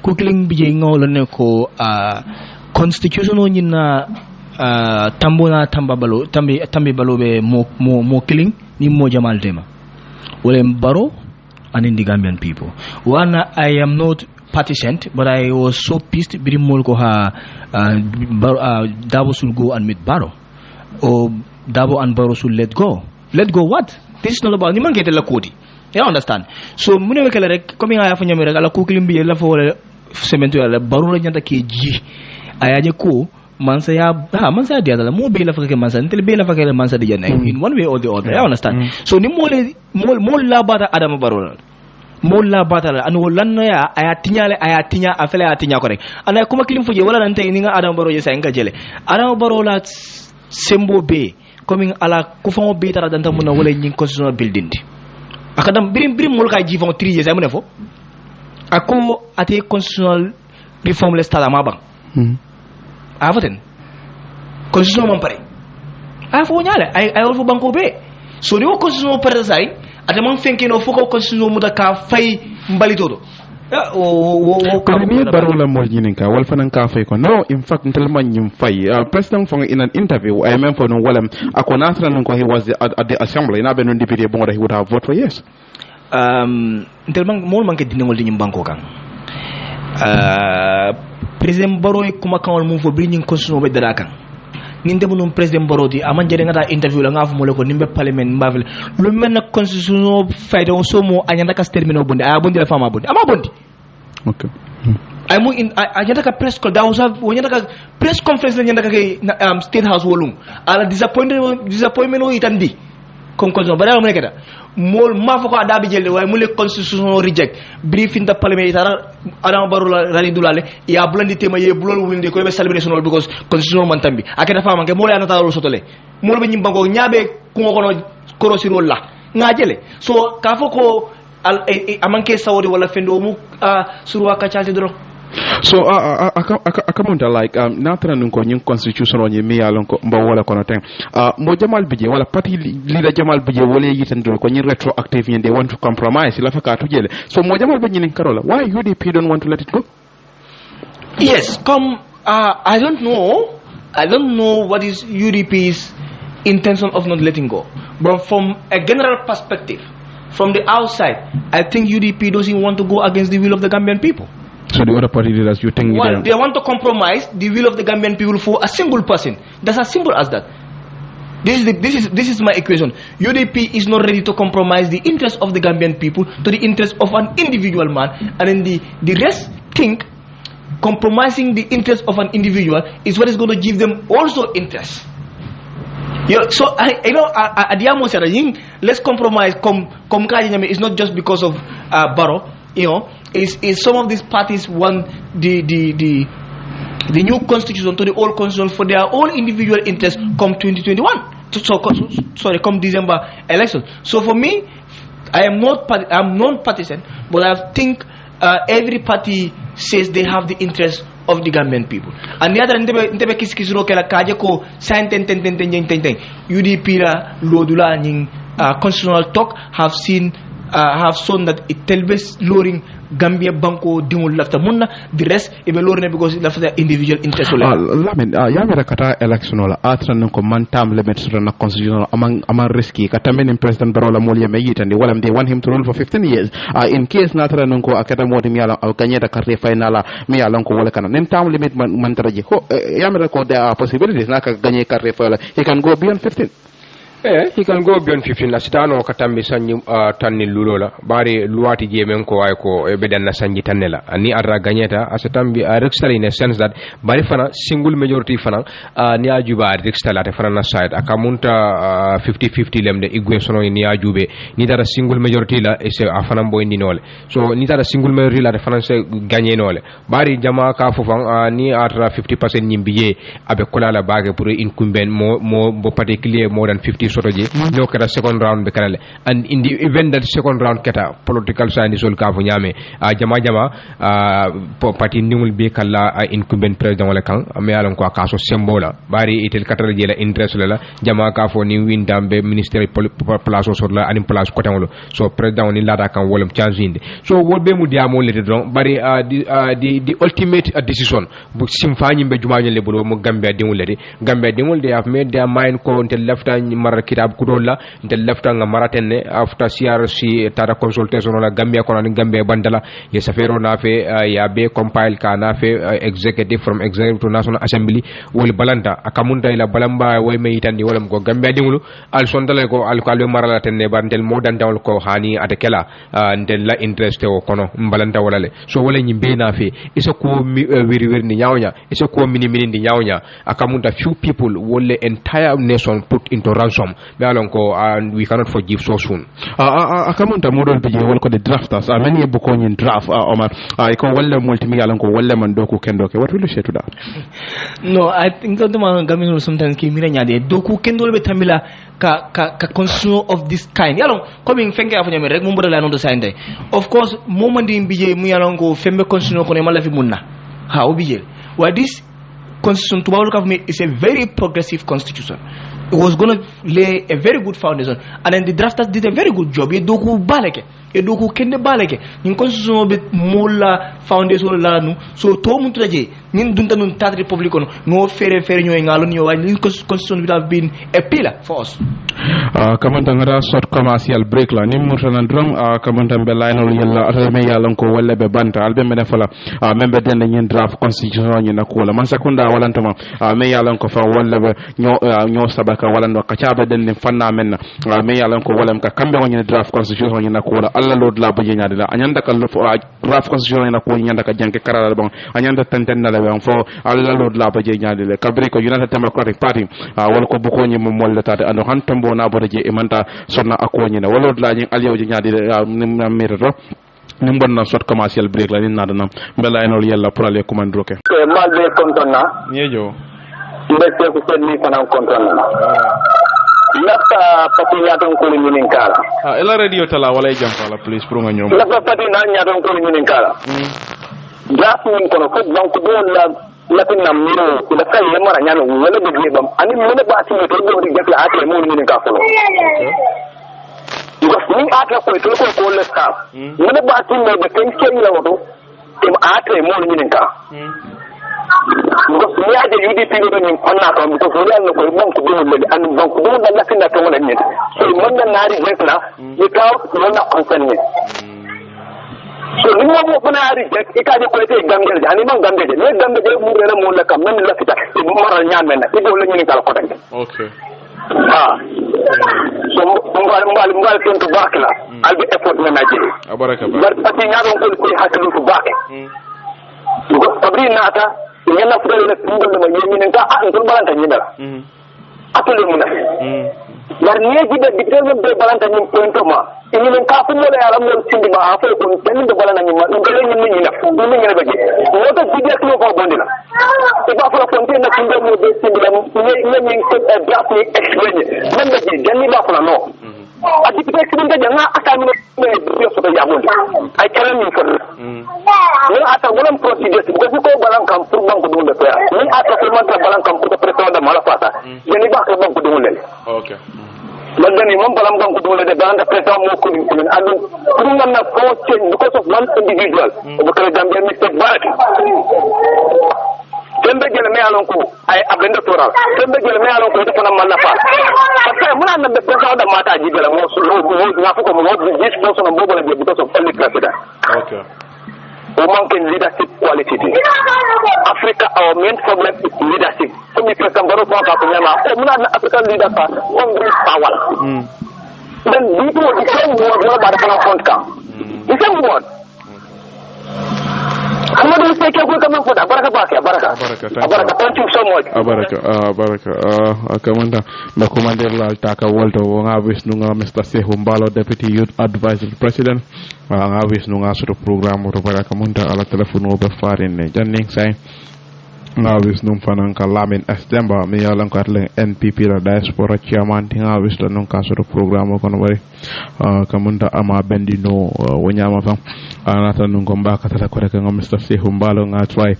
kukling bije ngolo ne ko constitution nyina tambona tambabalo tambi balo be mo killing ni mo jamal tema wala Barrow and in the Gambian people. One, I am not partisan, but I was so pissed. Birimolko Dabo should go and meet Barrow, or Dabo and Barrow should let go. Let go what? This is not about ni mangete la kodi. You understand? So mune wekele rek coming aya fanya mira ala kukilimbi la fo cemento la Barrow la nyanta keji ayaje ko mansa dia la mo be la fa ke mansa ntel be la fa ke mansa dia in one way or the other. You understand? So ni mol la bata Adama Barrow molla batala an wolanna ya aya tinya afele aya tinya ko rek ana kuma kilim fuje wala nan tay ni nga Adama Barrow yesa nga jele Adama Barrow la sembo be coming ala ku famo be tara danta muna wala nyin constitutional building akadam birim mol ka jifon trier sa mune fo ako ate constitutional reform le stade ma bang avaten constitutional mon pare afo nyale ay fo banko be so ni ko constitutional pare sai ate man fenke no foko constitution muda ka fay mbali todo Kami barola mo nyinin ka wal fanan ka fay ko no in fact ntel man nyim fay president for in an interview I remember no walam akona tran ko he was at the assembly na benon deputy bon he would have vote for yes ntel man mo man ke dinengol di nyim banko kan president Barrow kuma kan wal mum fo bring constitution be dara kan nin dem non president Barrow di aman jere ngata interview la ngafu mo le ko nimbe parliament mbavle lu men constitution fayda o somo anyanda ka termino bondi a bondi la fama bondi ama bondi okay ay mo in anyanda ka press call da usa wonyanda ka press conference nyanda ka state house wolum ala disappointment o itandi comme constitution bara mo nekata mol ma fa ko adabi jelle way mo le constitution reject briefing the parliament itara adam Barrow la rani dulale ya bulandi tema ye bulol wulinde ko be celebration because constitution man tambi akata fama ke mo le anata ro sotole mo be nyimbango nyaabe ko ngono korosi rol la ngajele so ka fo ko amanke sawori wala fendo mu surwa ka chalti dro so akamunta like natara nunko nyung constitution on yemi alonko mba wala kono ten mo jamal bije wala party leader jamal bije wala yitandro ko nyi retroactive and they want to compromise la faka to jele so mo jamal bije nin karola why UDP don't want to let it go? Yes, come I don't know what is UDP's intention of not letting go, but from a general perspective, from the outside, I think UDP doesn't want to go against the will of the Gambian people. So the other party leaders, you think they want to compromise the will of the Gambian people for a single person. That's as simple as that. This is my equation. UDP is not ready to compromise the interest of the Gambian people to the interest of an individual man, and then the rest think compromising the interest of an individual is what is going to give them also interest. So let's compromise. It's not just because of Barrow. Is some of these parties want the new constitution to the old constitution for their own individual interest come 2021. Come December election. So for me, I'm non-partisan, but I think every party says they have the interest of the Gambian people. And the other ndebe kisikisiro kela kaje ko ten UDP la lodula ning constitutional talk have shown that it tells lowering Gambia banko dingul lafta munna the rest e be lorne because lafta individual interest lamin yamira kata election wala atran ko man tam limits na constitutional among risky kata men president Barrow mol yeme yitande wala they want him to rule for 15 years in case natara ko akata modi mi ala kanyeta carte final mi ala ko wala kana nem tam limit man taraji ho yamira ko there are possibilities naka gagner carte final he can go beyond 15. He can go beyond 15. Asitano katambi sanyi tanni lulola. Bari luati jemen ko ay ko bedanna sanyi tannela. Ni arra ganyeta asitambi rextal in a sense that bari fana single majority fana ni ajuba rextal ate fana na side akamunta 50-50 lemde igwe sono ni ajube ni dara single majority la ese afana boy ni nole. So ni dara single majority la fana se gagné nole. Bari jama ka fofang ni arra 50% nyimbiye abe kolala bage pour incumbent mo particulier more than 50 sotoje no kata second round be kalale and in the event that second round kata political science sol ka fu nyame jama parti nimul be kala incumbent president wala kan me alon ko ka so sembola bari itel katala jela interest la jama ka fo ni windambe ministère place sur la anim place côté wala so president ni lada kan wolum change inde so wolbe mu diamo lete don bari the ultimate decision bu simfani be jumaño le bulo mo Gambia dingul they have made their mind ko until left mara kitab kudolla until left nga maratenne after CRC tara consultation la Gambia kono ni Gambia bandala ye safero na fe ya be compile ka na fe executive from executive to national assembly wol balanta akamunta ila balamba way me itandi wolam ko Gambia dingulu al sondale ko al kalbe marala tenne bandel modan dawol ko hani atakela ndel la interest o kono balanta wolale so wala nyimbe na fe isa ko wiri ni nyawnya isa ko mini ni nyawnya akamunta few people will the entire nation put into ransom be alon ko and we cannot forgive so soon akamunta modol be wol ko the drafters many bu ko nyin draft Omar ko walla multimi alon ko walla man doku kendo ke what will you say to that? No, I think that man gamino sometimes ki mira nyade doku kendo be tamila ka consumer of this kind yalon coming fenke afunya me rek mo mbodala non do sande of course momandi mbije mu yalon ko fembe consumer ko ne mala fi munna ha obije wa this constitution to Bible government is a very progressive constitution. It was going to lay a very good foundation, and then the drafters did a very good job. Ye doku baleke, ye doku kende baleke. In constitution be mola foundation la nu. So to mutraje nin dunta nun tat republic on no fere ñoy ngalon yo way nin constitution would have been a pillar for us. Kamanta ngara short commercial break la nim murtana drum kamanta be laynol yalla atame yalla ko walla be banta albe me defala membe den ñen draft constitution ñi nakula man sakunda walantama me yalla ko fa walla be ño sabaka wala ndo kacabe den fanna men me yalla ko wala ka kambe ñi draft constitution ñi nakula alla lord la baje ñadi la anyanda ka draft constitution ñi nakula ñanda ka janke karala bon anyanda tanten na la bon fo alla lord la baje ñadi le kabri ko United Democratic Party wala ko bu ko ñi mo molle tade ando han tombo na bodaje e manta sonna akoni na wala la ñi aliawji ñadi na mérito ni bon na sot commercial break la ni nada nam bela enol yella pour aller commandro ke mal be kontonna ñejo mbete ko sedni fanan kontonna nafta pati ñaton ko ni min kala ela radio tala wala jam fala please pour nga ñom nafta pati na ñaton ko ni min kala gas min kono ko donc do la tinna miro ko da kay mara ñano wala be bam ani mena ba ci to do di jafi ate mo ni min ka folo ni ate ko to ko le ka mena ba ci me be ken ken la wodo te ate mo ni min ka ni aje UDP do ni onna ko to so yalla ko mon ko dum le an donc dum da la tinna to wala ni so mon na nari rekla ni ka ko na concern ni so ni mo ko na reject e ka je ko te gambel ani man gambel ne gambel mu re mo la kam men la fita e mo maral nyaan men e do la ñu ni kala ko tan okay so mbal ton to bakla albe effort na naji abaraka bar pati nyaado ko haklu to bak ko tabri nata ñena fu dal na ma ñi ni ka ko balanta ñi dara atule mu na bar ni ji be ditel be balanta ñi point ma ini men ka fu mo la yaram mo sindi ma afa ko tan de balana ñi ma ngale ñi ni na fu ni ngale beje mo to ji ko ko bondila e ba fa fonte na sindi mo be sindi la ñi ko draft ni explain man be janni ba fa no a député sibinde janga aka mi ne so to yamul ay kala min fa ni ata wolam procedure ko ko balan kam pour banko dum le fa ni ata ko man balan kam pour président de mala fata jeni ba ko banko dum le okay man dani mom balam banko dum le de banda président mo ko ni adu pour ngam na ko change because of one individual ko kala gambia mistake barak tembe jele me alon ko ay abende toral tembe jele me alon ko to fana man na fa parce que muna na be président da mata jibela mo so na ko mo this person mo bola because of only president okay we manque leadership quality Africa our main problem is leadership so we can go for ka nyama muna na African leader fa on great power then people the same word what about the front ka the same word Amadu seke ko kaman foda baraka baraka thank you so much baraka akamanda ba commander la taka wolto nga wis nu nga Mr. Sehu Mbalo deputy youth advisor president nga wis nu nga suru program to baraka munda ala telephone be farin ne janning say nga wis num fanan ka Lamin Demba mi yalan ko atle NPP la diaspora chairman nga wis la nun ka suru program ko no bari kamunda ama bendino wonyama fam anata nun ko mbaka tata ko rek nga Mr. Sehu Mbalo nga try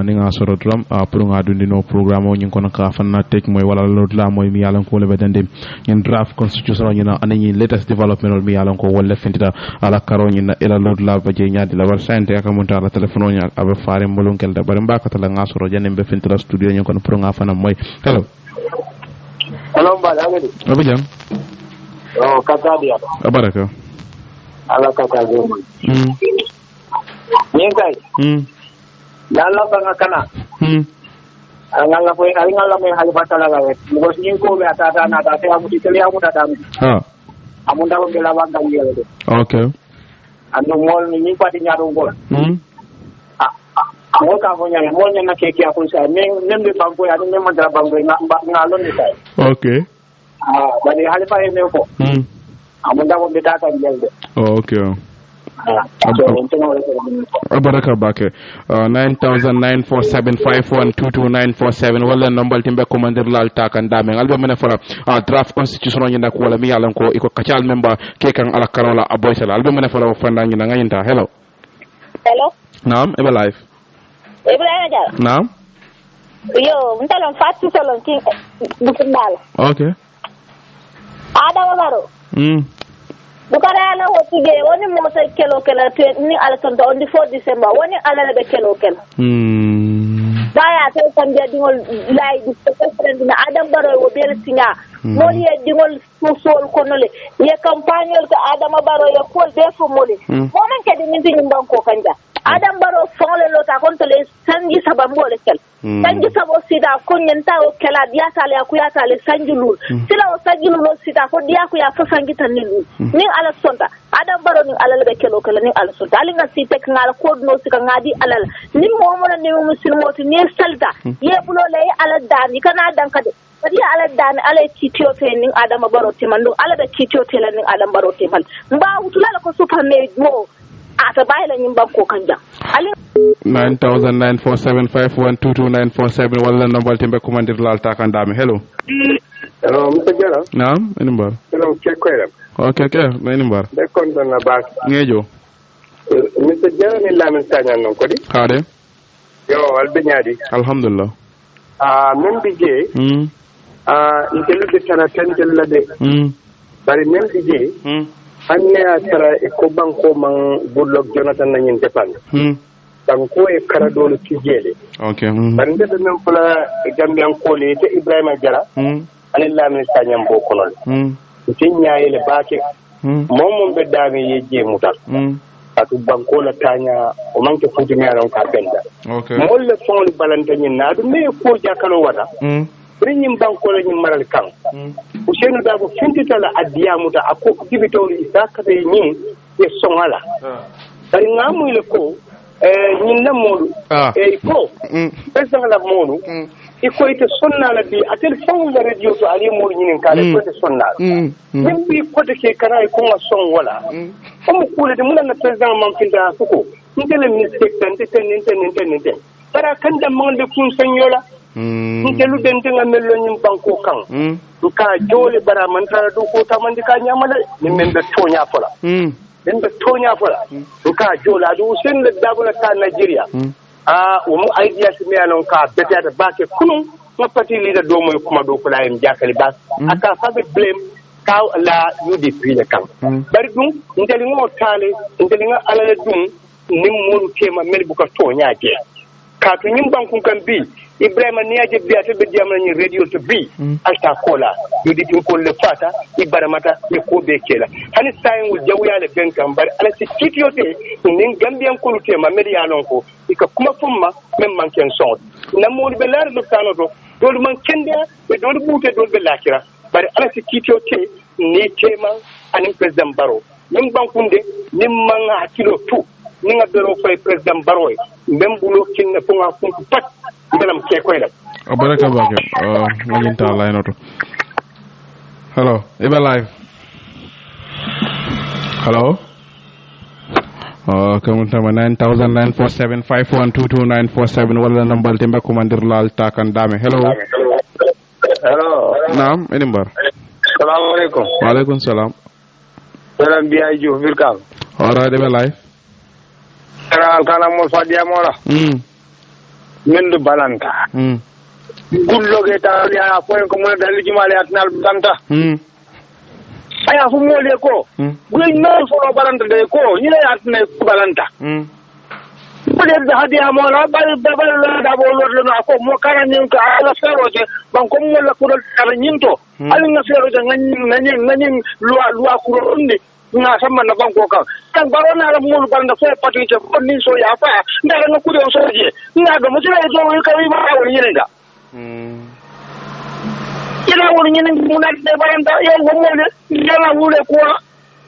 ni nga suru drum pour nga dundino program o nyin ko ka fanna tek moy wala lord la moy mi yalan ko le bedande nyin draft constitution ni na anani latest development mi yalan ko wala fentita ala karo ni na ela lord la baje nyaadi la war sante akamunta ala telephone ni abe faare mbulun kel da bari mbaka tala nga suru janem be fentira studio ñu ko pour nga fanam moy hello bala ngadi abijam katadia baraka ala katadia kay dalla banga kana ngalla ko ngalla me hali batala ga mo sin ko be atata na ta amu tele amu tata amu ndaw be la banga ngel de okay ando mol ni pati nyaado ngol mo ka ko nyama mo nyama keke akon sa men be banko ya men man dara banko na lon ni tay okay bani hali fa ne ko amunda mo be ta kan jelde okay baraka bake 9947512294 wala nombal timbe commander lal takan dame albe mena fara draft constitution ni nak wala mi yalan ko iko kacal memba kekan ala karola aboysala albe mena fara fanda ni nga yinta hello naam ebe live Ibrahima Diallo. Naam. Yo, mtalon fatu salon king bukundala. Okay. Adama Baro. Bukara na wotige woni mota kelo ni ala sonto on the 4 December woni ala be kelo. daya te sanja dingol lay di president na Adam Barrow wo bel singa moli e dingol sol konole ye campagne ko Adam Barrow ye ko defo moli mo man kadi min tin banko kanja Adam Barrow fonle lota konto le sanji sabambo le kel sanji sabo sida konyenta o kala dia tale akuya tale sanji lul sila o sanji lul sida ko dia ko ya fa sanji tan ni ni ala sonta Adam Barrow ni ala be kelo kala ni ala sonta ali nga si tek ngal ko no sika ngadi ala ni mo mo na ni muslimo ni salta ye bulo le ala dani kana danka de kadi ala dani ala titio te ni Adam Barrow te mandu ala be titio te la ni Adam Barrow te mal mba wutula ko super me mo ata bayla nyim banko kanja ali 9947512297 wala nombal tembe kumandir lalta kandame hello Mr. Jara naam enimbar hello chekwela okay enimbar de konton na bak ngejo Mr. Jara ni lamin tanya non ko di kade yo albe nyaadi alhamdulillah men bije intelu de tara tentel la de bari men bije anne atara e ko banko man Goodluck Jonathan nanyin depan banko e kara dole tijele okay bari de men fula gambian ko le te Ibrahima Jara anilla min tanyam bo konol tinyaayle baake momon be daami yeje mutal atu banko la tanya o manke futi meron ka benda okay molle fon balanta nyin na du me ko jakalo wata rinyim banko la nyim maral kan Ousseynou Dabo fintita la adiyamuta ako dibitolu isakata nyin e songala bari ngamu le ko nyin na modu e ko pesa la modu iko ite sonna la bi atel fon la radio to ali modu nyin kale ko te sonna nim bi ko te ke kana ko ma song wala ko kule de mun na president man finda suko ngele mistake tente para kanda mande kun sanyola ngelu dente ngamelo nyim banko kan ka jole bara man tara do ko tamandi ka nyamala ni men be tonya fola ka jola do sen le dabula ka Nigeria o mu idea si me anon ka beta da bake kunu ngapati leader do moy kuma do kula em jakali bas aka fa be blame ka la UDP le kan bari dum ngeli ngo tale ngeli nga alale dum nim monu tema mel bu ka tonya je ka to nyim banku kan bi Ibrahima niaje biate be diamna ni radio to bi alta kola yudi tin ko le fata ibaramata e ko be kela hani sayin wul jawya le benkan bar ala ci kitiote nin gambian ko lute ma media non ko ika kuma fumma mem man ken son na modi be lar do tano do do man kende be do bute do be lakira bar ala ci kitiote ni tema anin president Barrow nim bankunde nim man hakilo tu ni nga bero fay president Barrow même bulo kinne ko nga funku pat dalam ke koy la baraka bake ngin ta line auto hello ibe live hello kamun tama 9947512297 wala nambal tembe commander lal takan dame hello naam enimbar assalamu alaikum wa alaikum salam salam biya ju birkam ora de live kana mo fadia mola mendu balanta gulloge ta ya ko ko mo dal jumale atnal balanta aya fu mo le ko guy no so balanta de ko ni le atne balanta ko de hadia mo la bal da bo lo ko mo kana ni ko ala feroje ban ko mo la ko dal nyinto ali nga feroje ngani loi ko ndi nga sama na banko kan tan barona la mulu banda fo patike ko ni so ya fa ndara nga kudi on soje nga do mo ci lay do ko wi ma woni ñenga ila woni ñen mu na de baranda yow mo le yalla wule ko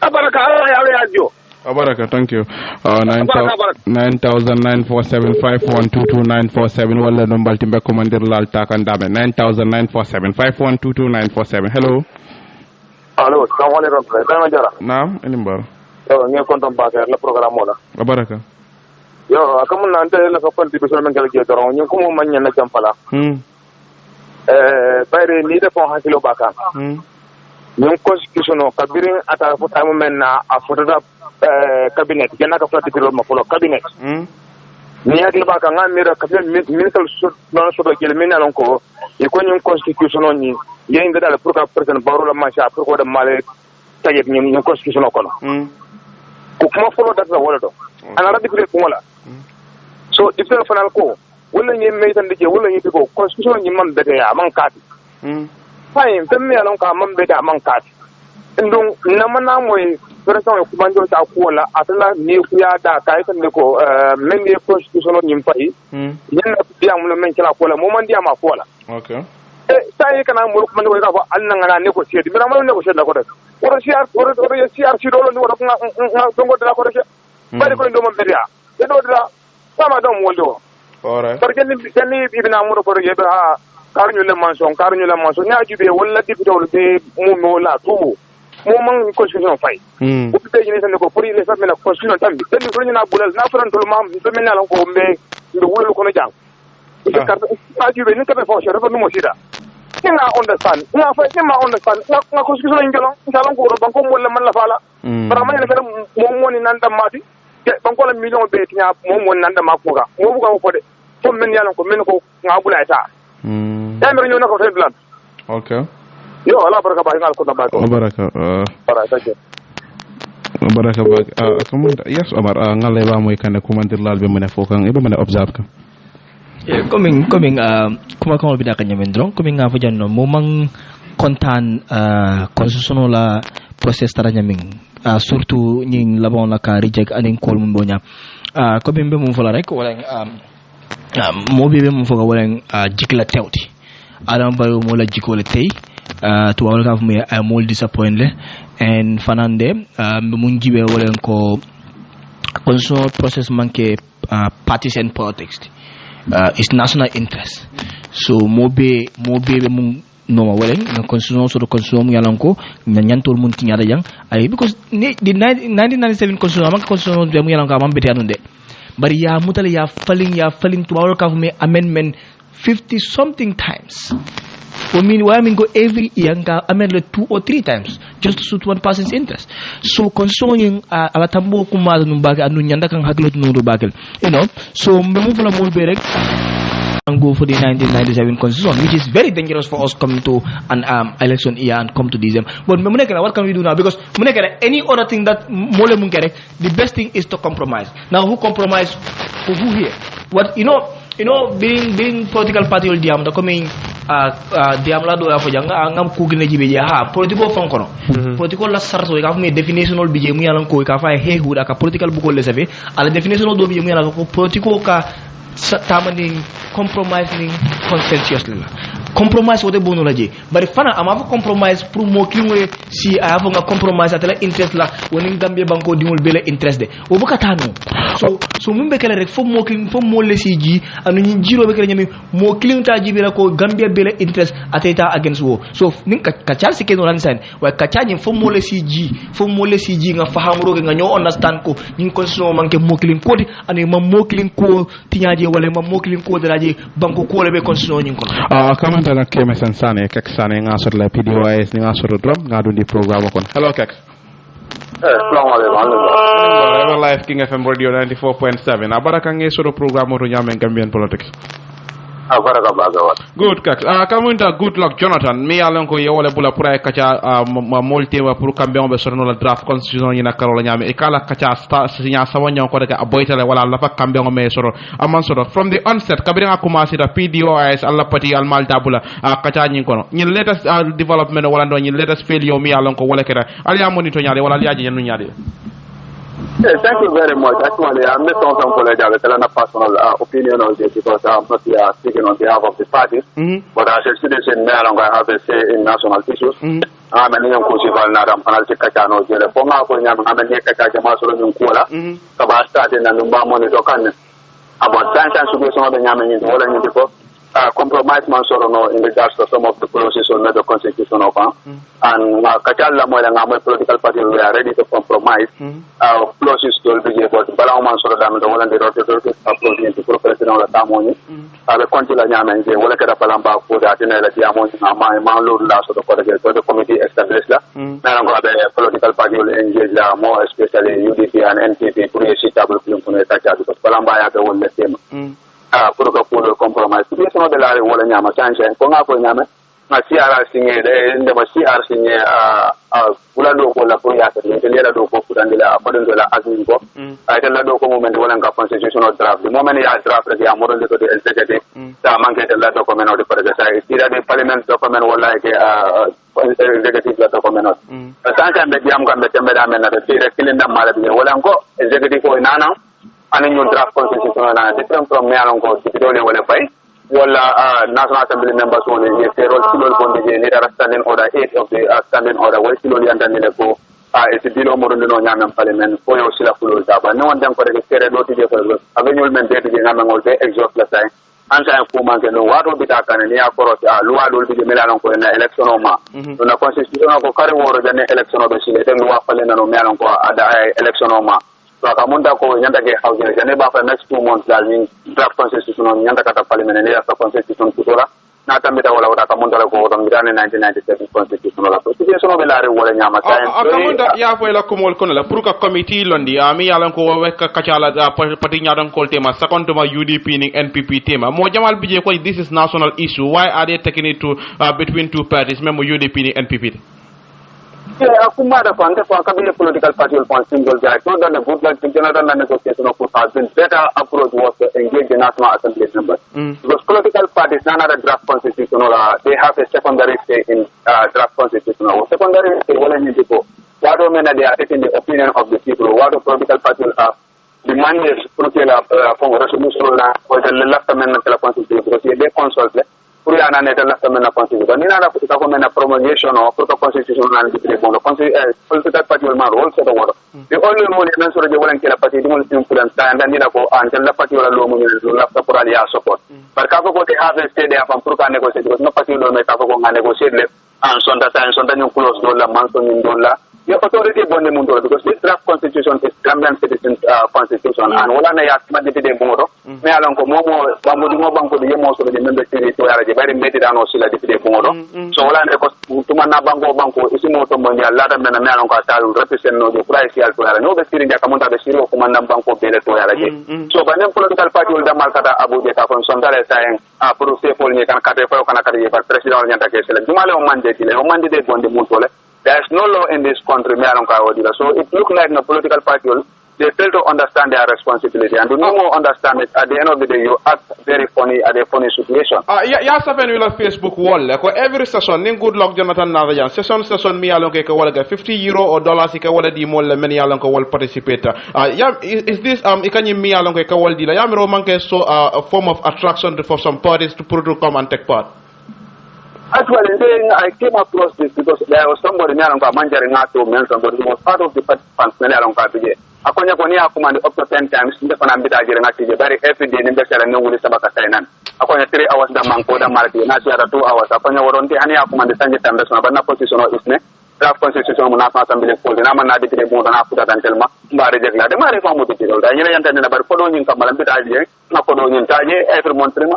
abaraka ala ya ya jo abaraka thank you 9947512297 wala no balti be commander lal takandame 9947512297 hello allo assalamu alaikum Ibrahima Jara naam enimbar yo ngi konton baker la programme mola baraka yo akamun na ante la ko panti be solo men gel je doro ñu ko mo magna na jampala bayre ni de fon hakilo baka ñu constitution o kabirin ata fo tamu men na afota cabinet jana ka flati piro ma folo cabinet ni hakilo baka ngamira ka ministre non so do gel men alon ko e ko ñu constitution o ni yéen nga daal pour que président Barrow la marché pour ko dem malé tajet ñu constitution ko no ko kuma folo data wala do ana rabbi ko wala so iftel fanal ko wala ñi me tan de wala ñi ko constitution ñi man bete ya man kaati fay femme ya non ka man bete man kaati ndong namana moy president ko mando ta ko la atala ni ku ya da kay tan ko men ni constitution ñi fay ñen biya mu men kala ko la mo man dia ma ko la okay sai kana mu ko man ko ka an nan na négocier mi na mo négocier na ko def wala siar si dolo ni wala nga dongo dala ko def bari ko ndo mo beria e do dala sama dom woldo alright parce que ni ibina mu ko rege ha karñu le manson nya jube wala député wala be mu no la tubu mo man constitution fay ko be ni tan ko pour les femmes la constitution tambi tan ko na bulal na faran tol mam to men la ko mbe ndo wulu ko no jang ka jube ni ka be fo refa no mo sida nga understand nga fa ma understand nga constitution ngelo ngalo ko ro banko mo le man la fala para man ne fere mo ni nan dam mati banko la million be tinya mo nan dam ko ga mo bu ko fo de to men yalla ko men ko nga bula ta tamir ñu nako fay blan okay yo ala baraka ba ngal ko da ba ko baraka baraka ba comment yes Omar ngale ba moy kan ko mandir lal be mene fokan e be mene observe ka coming kuma ko bi da ka nyamen dron coming nga fa janno mo mang kontaan constitution la process tara nyamin surtout ñi labon la ka reject anin kol mun bonya ko be mum fola rek wala mo be mum foga wala jikla tewti adam baro mo la jikole tay to wala ka fu me ay mo disappoint le and fanande mun jibe wala ko constitution process manke partisan politics is national interest so mobe mum no wala na constitution so constitution yalan ko nyantol mun tinyada yang ay because the 1997 constitution am constitution de mu yalan ko am beti anunde bari ya mutale ya falling to our government amendment 50 something times why mean go every year nga amend 2 or 3 times just to suit one person's interest so constitution ala tambo kuma no baga anu nyanda kan haklo no do bagal you know so memu fala mo be rek and go for the 1997 constitution, which is very dangerous for us coming to an election year and come to December. But what can we do now? Because any other thing that mole munkere, the best thing is to compromise. Now, who compromise for who here? What you know, being political party will diam the coming diam la do ya fojanga angam kugine jibe ha political fonkono political la sarso ka me definitional bije mu yalan ko ka fa he huda ka political bu ko le sabe ala definitional do bije mu yalan ko political ka tamani compromising consensuously compromise wote bono laje bari fana ama fa compromise pour mo klingwe si ava nga compromise atela interest la woni gambie banko dimul bele interest de o buka tanu so mumbe kala rek fo mo kling fo mo le si ji anu nyi jiro be kala nyami mo kling ta jibe la ko gambia bele interest ateta against wo so nin ka chal si keno ransan wa ka chanyi fo mo le si ji nga fahamro nga ñoo understand ko nyin constitution manke mo kling ko di anu mo kling ko tinyaaje wala mo kling ko dalaje banko ko le be constitution nyin ko comment na keme sane kek sane nga sot la PDOIS ni nga sot drum nga dundi programme kon hello kek assalamualaikum live King FM radio 94.7 abaraka nge sot programme to nyame Gambian politics baraka bagawat good kek kamunta good luck Jonathan mi alon ko yewole bula pura kacha molte wa pour kambion be sorno la draft constitution ni nakarola nyame e kala kacha sinya sawanya ko daga aboytale wala la fa kambion me soro aman soro from the onset kabiri nga commencé da PDOIS alla pati al malta bula kacha nyin kono nyi latest development wala do nyi latest failure mi alon ko wala kera ali amoni to nyaade wala liaje nyanu nyaade. Thank you very much. Actually, I'm not talking for a personal opinion on this because I'm not speaking on behalf of the party. But as a citizen, I have a say in national issues. I'm an young Kusival Nadam Panalti Kachano, the Ponga, I'm a Kachamaso in Kula, about starting and Numamon is Okan. About 10 times to be some of the Yaman in the Holland before. Compromise man sort of in regards to some of the clauses on the constitution of and Kachala Moy and our political party we are ready to compromise clauses to be able to Balaman sort of the Holland approach into professional Tamoni. The Contila Yaman, the Walaka Palamba for the Atenela Diamond, my Manlo last of the committee established. Now the political party will engage more, especially UDP and NPP, to a suitable because Palamba have the one the same. Pour compromise. This is not the line wala nyama chance ko nga ko nyama ma CR signé de ma CR signé bula do ko la pour ya te le do ko kudande la fadon la azmin ko ay te la do ko moment wala nga constitutional draft moment ya draft de amoro de de executive ta manke de la document de par exemple tira de parliament document wala ke executive la document sanka be diam gambe tembe da men na de tira kilinda mala bi wala ko executive ko nana ani ñu draft constitutional na different from me alon ko ci dole wala fay wala National Assembly members won ye terol silol bonde je ni dara standing order 8 of the standing order wala silol yandani le ko e ti bilo mo no nyamam parliament ko yo sila fulol daba no on dan ko de tere do ti je ko abenyol men de je ngam ngol be exhaust la say ansa ko manke no wato bita kan ni akoro loi dol bi melalon ko na election o ma no na constitution ko kare woro jane election o be sile de loi fale na no melalon ko ada election o ma so akamunda ko nyanda ke hawje jane ba fa next 2 months dal ni draft constitution on nyanda kata parliament ne ya constitution kutora na tambita wala wata akamunda ko don ngane 1997 constitution la constitution be laare wala nyama tay akamunda ya fo la kumol kono la pour ka committee londi ami yalan ko wek kacala pati nyadan kol tema second to UDP ni NPP tema mo jamal bije ko this is national issue why are they taking it to between two parties même UDP ni NPP Akumada Fanta for a political party will point single guy. Not that the good like general negotiation of has been better approach was to engage the National Assembly members. Because political parties, none of the draft constitutional, they have a secondary say in draft constitutional. Secondary say, well, in people, what do men they are taking the opinion of the people, what do political parties have demanded for resolution for the left amendment of the constitution, because they consult pour yana ne de la semaine constitution ni na la ko ko mena promulgation o pour constitution na di bon political party will ma role so do the only role men so de wala kila party di mo influence ta ndani la ko an la party wala lo mo ni la pour ali support par ka ko te have stay there pour ka négocier because no party lo me ka ko nga négocier le en sonda ñu close do la man so ñu do la the authority bonde mundo because this draft constitution is Gambian citizens constitution and wala na ya ma député bongo me alon ko momo bambo di mo banko di yemo so de membe tiri to yara je bari meti dano sila député bongo so wala ne ko tuma na banko isi mo to mondial la me alon ko ta represent no de price yal to yara no be tiri ndaka monta be siro ko man banko be le to yara je so banen political party will damal kata abu je ta kon sondale sayen pour se pol ni kan kate fa kana kate par president nyanta ke sele jumale o mande de bonde mundo le. There is no law in this country, so it looks like the political party, they fail to understand their responsibility. And the more understand it, at the end of the day, you act very funny at a funny situation. Yeah, seven will Facebook wall. Every session, good luck, Jonathan Navajan. Session, me along €50 or dollars, di mole many along will participate. Is this, me along a wall dealer? So a form of attraction for some parties to come and take part. Actually, I came across this because there was somebody near Manjaring to mention, but he was part of the participants along Kabije. Akonya Konia command up to 10 times in the Panambita very every day in the Sierra New Sabaka Sainan. Akonya 3 hours the Manko, the Marti, Nasia 2 hours. Akonya Waronti, Hania command the Sanjay Tambers, but not position of Isne. Draft constitution will not assembly for the Namana decree more than after that until Mari Jagla. The Mari Famu to the Yantan about following Kamalambit idea, not following Taje, every month. And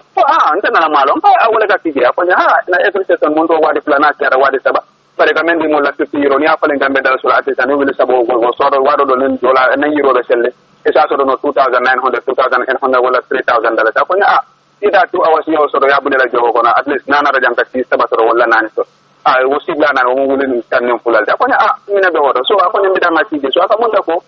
then Malon, I will get the Aponya, every session Monto, what the Planaka, what is about. But recommending more like €50, Yapaling and Medal Solatis, and will sort of $1 and euro the shell. It's also no 2,900, 2,800, $3,000. Aponya, either 2 hours, you also have at least none of the young Sabato or Lananso. I was still and willing to stand in full. Aponya, in a order. So upon the Machidi, so Akamundako,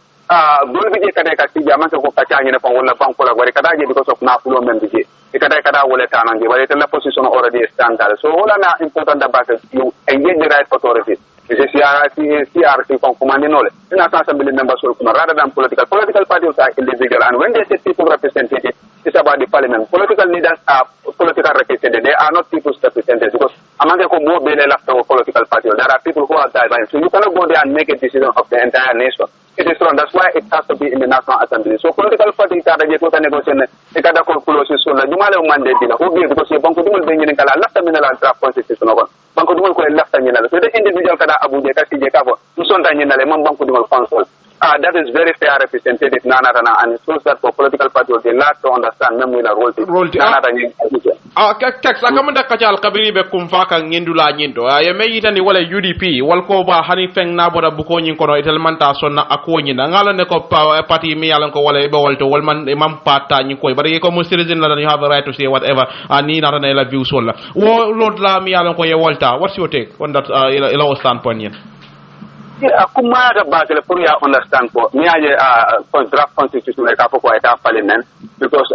don't be a Kadeka, Yamato Kachan upon one of Pankola, where Kadaji because of Napulo Mendiji. The Kadaka will turn on the position already standard. So all are important about you engage the right authorities. This is CRC from Commandinole. The National Assembly members will come rather than political. Political parties are individual, and when they say people representative, it's about the parliament. Political leaders are political representatives. They are not people's representatives because among them more than after a political party. There are people who are divine. So you cannot go there and make a decision of the entire nation. It is wrong. That's why it has to be in the National Assembly. So political parties are the negotiation. They can't conclude so the Jumala mandate because you bank will bring in a left terminal draft constitution over. Bank will left terminal. So the individual Abu Jeka, Jekavo, Musonta Bank council. that is very fair representative nanatana, and it shows that for political parties they lack to understand memory na role text akamanda kachal kabiri be kumfaka ngendula nyindo ya meyita ni wala UDP walko ba hani feng na boda buko nyin kono itelmanta sonna akonyi na ngala ne ko party mi yalan ko wala be walto walman imam pata nyi koy bari ko mo citizen la you have a right to say whatever ni na la views wala wo lord la mi yalan ko ye walta what's your take on that ila standpoint yen kuma da ba ke pour ya understand ko mi aje draft constitution e ka ko eta parliament because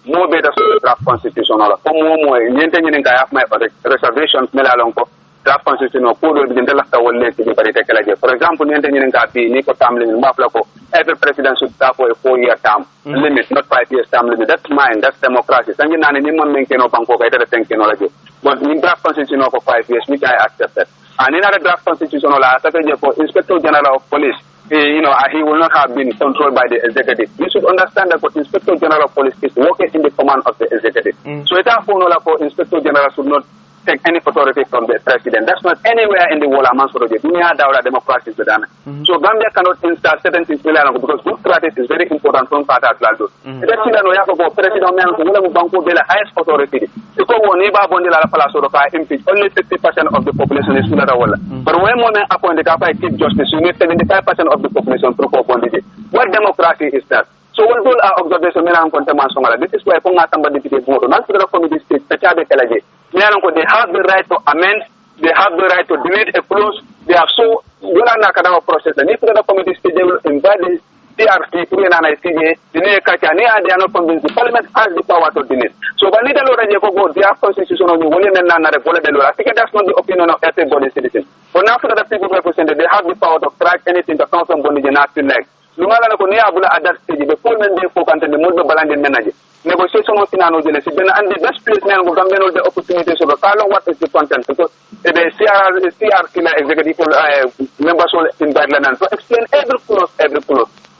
mo be da draft constitution la ko mo nyente nyi nga ya ma reservations me la lon ko draft constitution ko do bi ndela ta wolle ci bari te kala je for example nyente nyi nga bi ni ko tamli ni mafla ko every president should have a 4-year term limit, not 5 years term limit. That's mine, that's democracy. Sangi nani ni man menkeno banko ka ita tenkeno la je. But in draft constitution for 5 years, which I accepted. And in other draft constitution la for Inspector General of Police, he will not have been controlled by the executive. You should understand that Inspector General of Police is working in the command of the executive. So it for Inspector General should not take any authority from the president. That's not anywhere in the world among Soroje. Dunia Daula democracy is done. So Gambia cannot install certain things because good practice is very important from Fatah Laldo. That's why we have to go president man who will banko the highest authority. Because when Niba Bondi La Palace or impeach, only 50% of the population is Sula Walla. But when women appoint the Chief Justice, you need 75% of the population to Bondi. What democracy is that? So when all our observation this is why somebody deputy vote. Not the committee state, they have the right to amend, they have the right to delete a clause, they have so process. And if the committee state they will invite the CRC, they are not convinced. The parliament has the power to delete. So when they go, their constitution of the William and Nana, I think that's not the opinion of everybody citizen. But now for the people represented, they have the power to track anything that comes from Bondige not like. Lumala ko niya bula adat stage be full men de fo kante de mulbe balande menaje negotiation on sinano jele si ben and the best place men go gambe no the opportunity so the follow what is the content because the CRC na executive members will invite land so explain every clause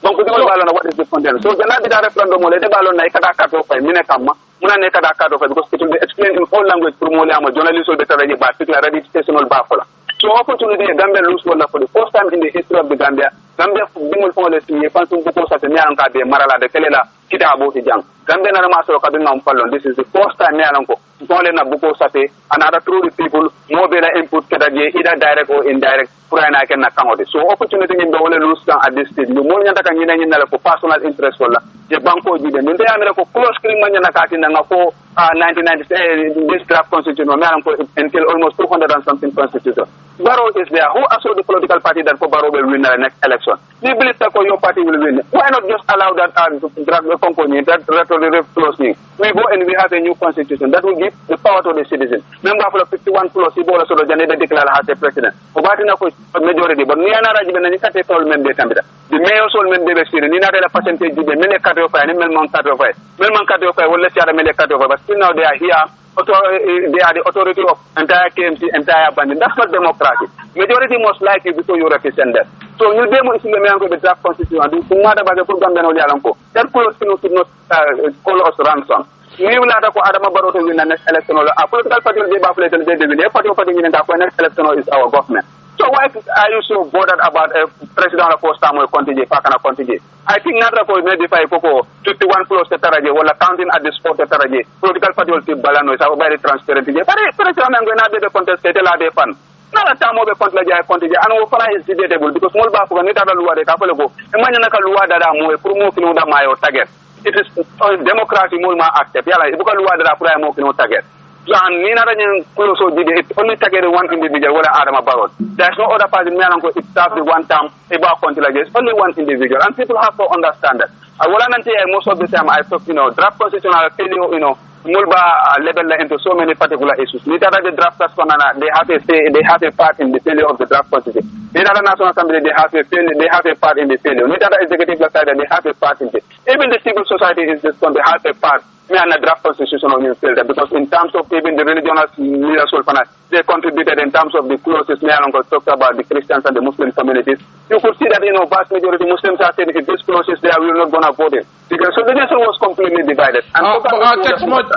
donc di balona what is the content so jana bi da referendum mo le de balona e kada kato fay mine kamma muna ne kada kato fay because it will be explained in all language pour mo le am journalist will be taraje ba particular radio ba fola so opportunity Gambia lose one for the first time in the history of the Gambia bingul fo le signé fansum ko sa te ñaan ka de marala de kelela kitabo ti jang Gambia na ma so ka be ngam fallon this is the first time ñaan ko le na bu ko sa te another through the people mo be la input kada je either direct or indirect pour na ken na kangode so opportunity ngi do le lose kan at this stage lu mo ñanta ka ñi na la ko personal interest wala je banko ji de min de amere ko close screen man na ka tin na ko 1990 this draft constitution no ñaan ko until almost 200 and something constitution Barrow is there who assured the political party that for Barrow will win the next election. Do you believe that your party will win? Why not just allow that drag the company, that retroactive closing? We go and we have a new constitution that will give the power to the citizens. Member for 51 plus, he bought us to the declare as a president. Obatina for majority, but Niana Rajiban and Nikate all men they candidate. The mayor soul men they were seen, Nina de la percentage, the Melekato and Melman Kato. Melman Kato will let you have a Melekato, but still now they are here. They are the authority of entire KMC, entire bandit. That's not democracy. Majority must like you before you represent them. So you demo is the man with the draft constitution. That should not call us ransom. We will not have Adama Barrow to win the next election. A political party will be baffled and they will party in the next election is our government. So why are you so bothered about a president of first time will continue, Pakana continue? I think Nadra will modify Coco 51 plus Taraje, while accounting at the sport Taraje. Political party will keep Balano, is very transparent. But president I'm going to be the contest, they tell the fun. Not a time of the country, and Ofana is debatable because Molba for Nita Lua de Capologo, and Manaka Lua that are more promoting the Mayo target. It is democracy, Mulma accept. Yala, Buka Lua that are promoting target. And Nina also did it only targeted one individual, whether Adama Barrow. There's no other party in Melanco, it starts with one term, about until only one individual. And people have to understand that. I will not say most of the time I talk, draft constitutional failure, Mulba level into so many particular issues. Neither the drafters, they have a part in the failure of the draft constitution. Neither the National Assembly, they have a part in the failure. Neither the executive side, they have a part in it. Even the civil society is just going to have a part. Me and the draft constitution on failed because in terms of even the religious leaders, they contributed in terms of the clauses talked about the Christians and the Muslim communities. You could see that, vast majority Muslims are saying if these clauses there, we are not going to vote it. So the nation was completely divided.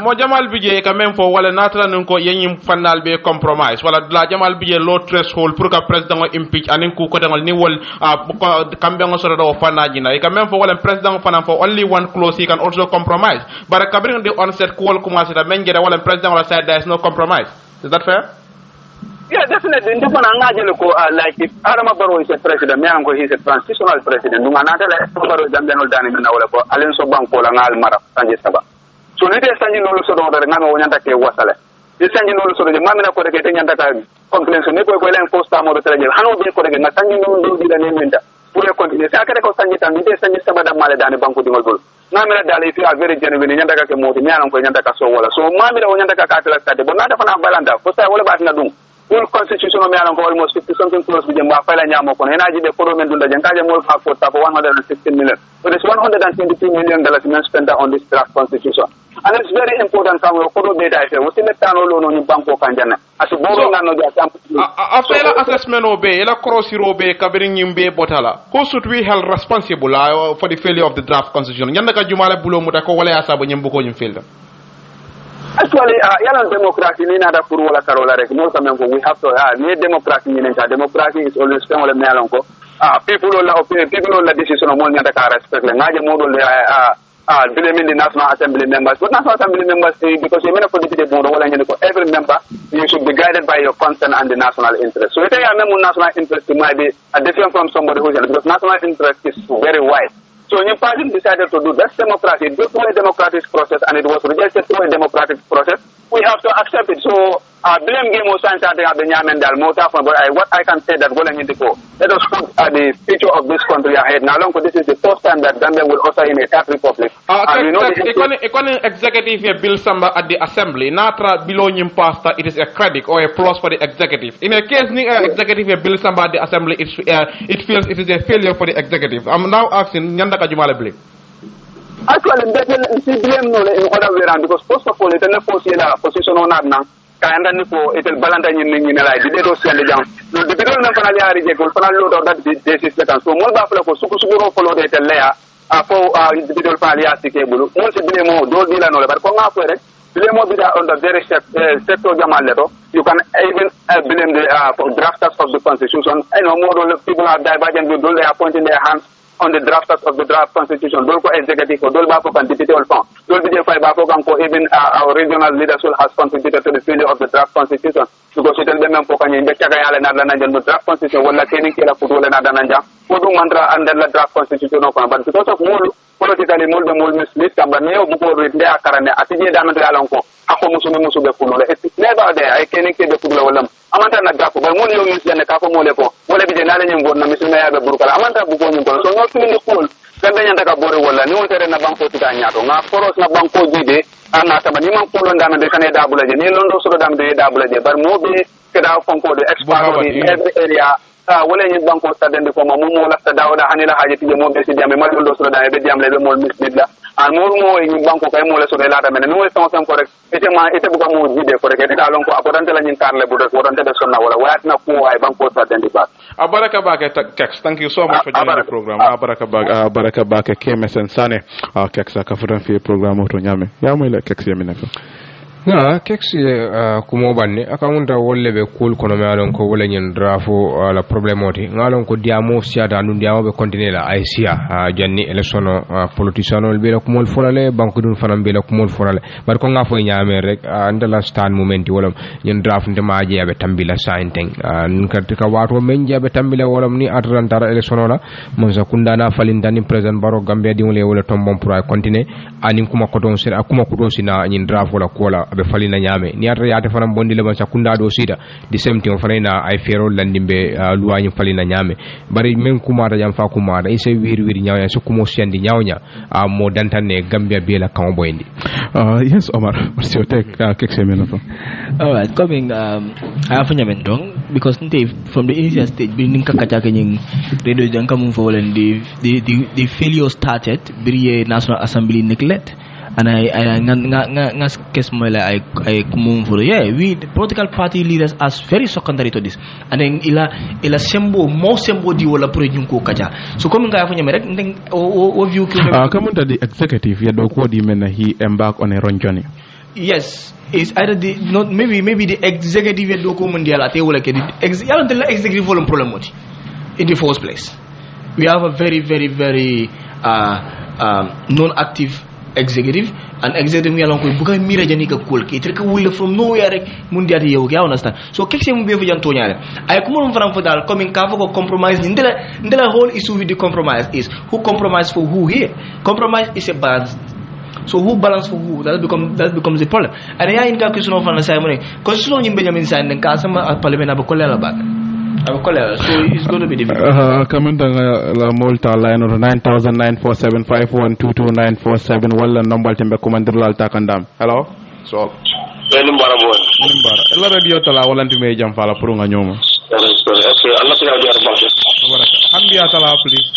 Mo Jamal Bije quand même fo wala natra nun ko yenyim fanal be compromise wala la Jamal Bije low threshold pour que président impeach anin ku ko dangal ni wol kambe ngo soro do fanaji na quand même fo wala président fanan for only one clause he can also compromise. But kabring the onset ko commence da menjere wala président wala said there is no compromise. Is that fair? Yeah, definitely. Like if Adama Barrow is a president, he's a transitional president. So let us send you also the Nana ke wasale. This send you also the Mamina for the getting and complaints on Nico and post time or the Hano be for the Nathaniel do the name. Pure continue. Sakako Sanjit and the Sanjit Sabada Maladan Banco de Mogul. Mamma Dali, if you are very genuine, Yandaka Motimian for Yandaka Sola. So Mamma Yandaka Catala started, but not of Balanda. First, I will about Nadum. Full constitution of almost 50 something close with the Mafala Yamo for Energy, the Forum and the Jankaja Mall for 116 million. So there's $122 million spent on this draft constitution. And it's very important for our data. We see the town alone on Banco Kanjana. As a borrow, after assessment obey, la cross obey, covering Yimbe Botala. Who should we held responsible for the failure of the draft constitution? Yandaka Jumala Bulo Mutako Wala Asabo Yambuko in field. Actually, yalan democracy ni nada puru wala karola rek mo tamem ko we have to ni democracy ni nta democracy is always pen wala melon ko people la decision mo ni ka respect le ngaje mo do le blaming the National Assembly members, but National Assembly members because you may not put it every member you should be guided by your concern and the national interest. So if I am national interest, it might be different from somebody who is because national interest is very wide. So when your party decided to do that democracy, do through a democratic process, and it was rejected through a democratic process, we have to accept it. So blame game of science at the Nyamen Dal Mota, but what I can say that let us put the future of this country ahead. Now, this is the first time that Gambia will usher in a third republic. Executive bill samba at the assembly, natra below him pastor, it is a credit or a plus for the executive. In a case executive bill samba at the assembly, it feels it is a failure for the executive. I'm now asking Nyanda Kajumala blame. Actually, blame no in other way around because first of all, it's a position on Adna. Kayanda ni ko etel balanta nyin ni la di do sel jam no de do na fana yaari je ko fana lo do that this is second so mo ba fala ko suku suku ro folo de tel ya ko di do fana ya tike bulu mo se bile mo do di la no le bar ko nga ko rek bile mo bi da on the very sector jamal leto you can even blame the drafters of the constitution I know more people are divergent with they are pointing their hands on the drafters of the draft constitution. Dol ko executive ko dol ba ko kan deputy ol fon. Dol bi de fay ba ko kan ko even our regional leadership has contributed to the failure of the draft constitution. Because it will be for kan yimbe caga yale na dana jël draft constitution wala keni kila ko dole na dana jam. Ko du mandra under the draft constitution ko ban because of mulu politically mul mislead ka ba neo bu ko rinde akarane atije dana to yalon ko ako musu be kuno it's never there I keni ke be kuno wala amanta na draft ba mul yo misle ka ko mole ko wala bi de na lañu ngor na misle ya be burkala amanta bu ko ñu ko so no fini cool kanda nyanda ka bore wala ni wontere na banko tika nyato nga foros na banko jide ana taba ni man ko lon dana de kane dabula je ni londo so dam de dabula je bar mo be kada fonko de expert in every area wala ni banko ta dende ko mo la ta dawda hanila haje tije mo be si jame mal londo so da be jamle be mo misbidla an mo ni banko kay mo la so de la ta men no son correct ete buka mo jide ko rek eta lon ko apodante la nyin karle bu rek wonante de sonna wala wayat na ko ay banko ta dende ba Abaraka Bake Kex, thank you so much for joining the program. Abaraka Bake KMSN Sane Kex akafutan fi program to nyame. Ya mwile Kex yemineko. Na Kex kumo banne akamunta wolle be cool kono me alon ko wala nyen drafo la problemoti ngalon ko diamo siada nu diamo be continuer la aisia janni election politician be la kumol forale banko dun fanam be la kumol forale bar ko ngafo nyame rek andala stand momenti wala nyen draft de maaje be tambila sainteng ka wato men jabe tambila wala ni atrantara election la mon sa kundana falindani president baro gambia di wala wala tombon pour continuer anin kuma ko don sir akuma ko don sina nyen draft wala ko wala be falina nyame ni ata yate fanam bondi le sa kunda do sida di same thing fanina ay fero landimbe luwanyu falina nyame bari men kuma da jam fa kuma da ise wir nyawya so kumo sendi nyawnya mo dantane gambia be la kan boyndi yes Omar what's your take kekse menofo all right coming afanya mendong because from the initial stage building kakata kenying radio janka mum fo wala the failure started biriye National Assembly neglect and I nga kes mo la ay kumum for we the political party leaders are very secondary to this and then ila sembo mo sembo di wala pour ñu ko kaja so comme nga fa ñame rek o view ki come on the executive ya do ko di men he embark on a wrong journey. Yes, it's either maybe the executive do ko mondial ate wala ke the executive volume problem moti in the first place. We have a very non-active executive, and executive we along ko buga mira jani ka kol ke treka wul from nowhere rek mun diati yow ya understand so kekse mu be fu jan toñale ay ko mon faram fodal coming ka ko compromise ni ndela whole issue with the compromise is who compromise for who here. Compromise is a balance. So who balance for who? That becomes the problem. And yeah, in question of an assignment, constitution in Benjamin Sand and Kasama Parliament have a cholera back. So it's going to be difficult. Comment on la Malta line or 9,947-5122947. Well, number tembe commander Lalta Kandam. Hello? So. Nimbara boy. Nimbara. Ela radio tala walanti me jam fala purunga nyoma. Allah ya jar ba. Baraka. Hambi atala please.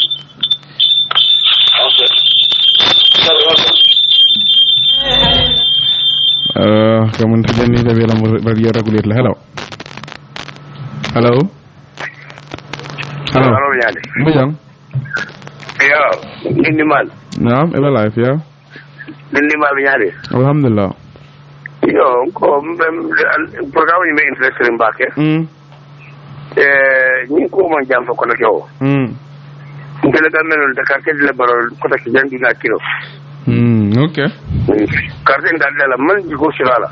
Kamu tidak ni tapi dalam radio reguler lah. Hello. Hello yani. Bujang. Ya, ini mal. Naam, eba live ya. Ini mal yani. Alhamdulillah. Yo, ko program ni me interest rin ba ke? Ni ko man jam fa ko na ko. Ngela ga menol da ka ke le barol ko ta ki jandi na kilo. Okay. Karten dalla man jigo shirala.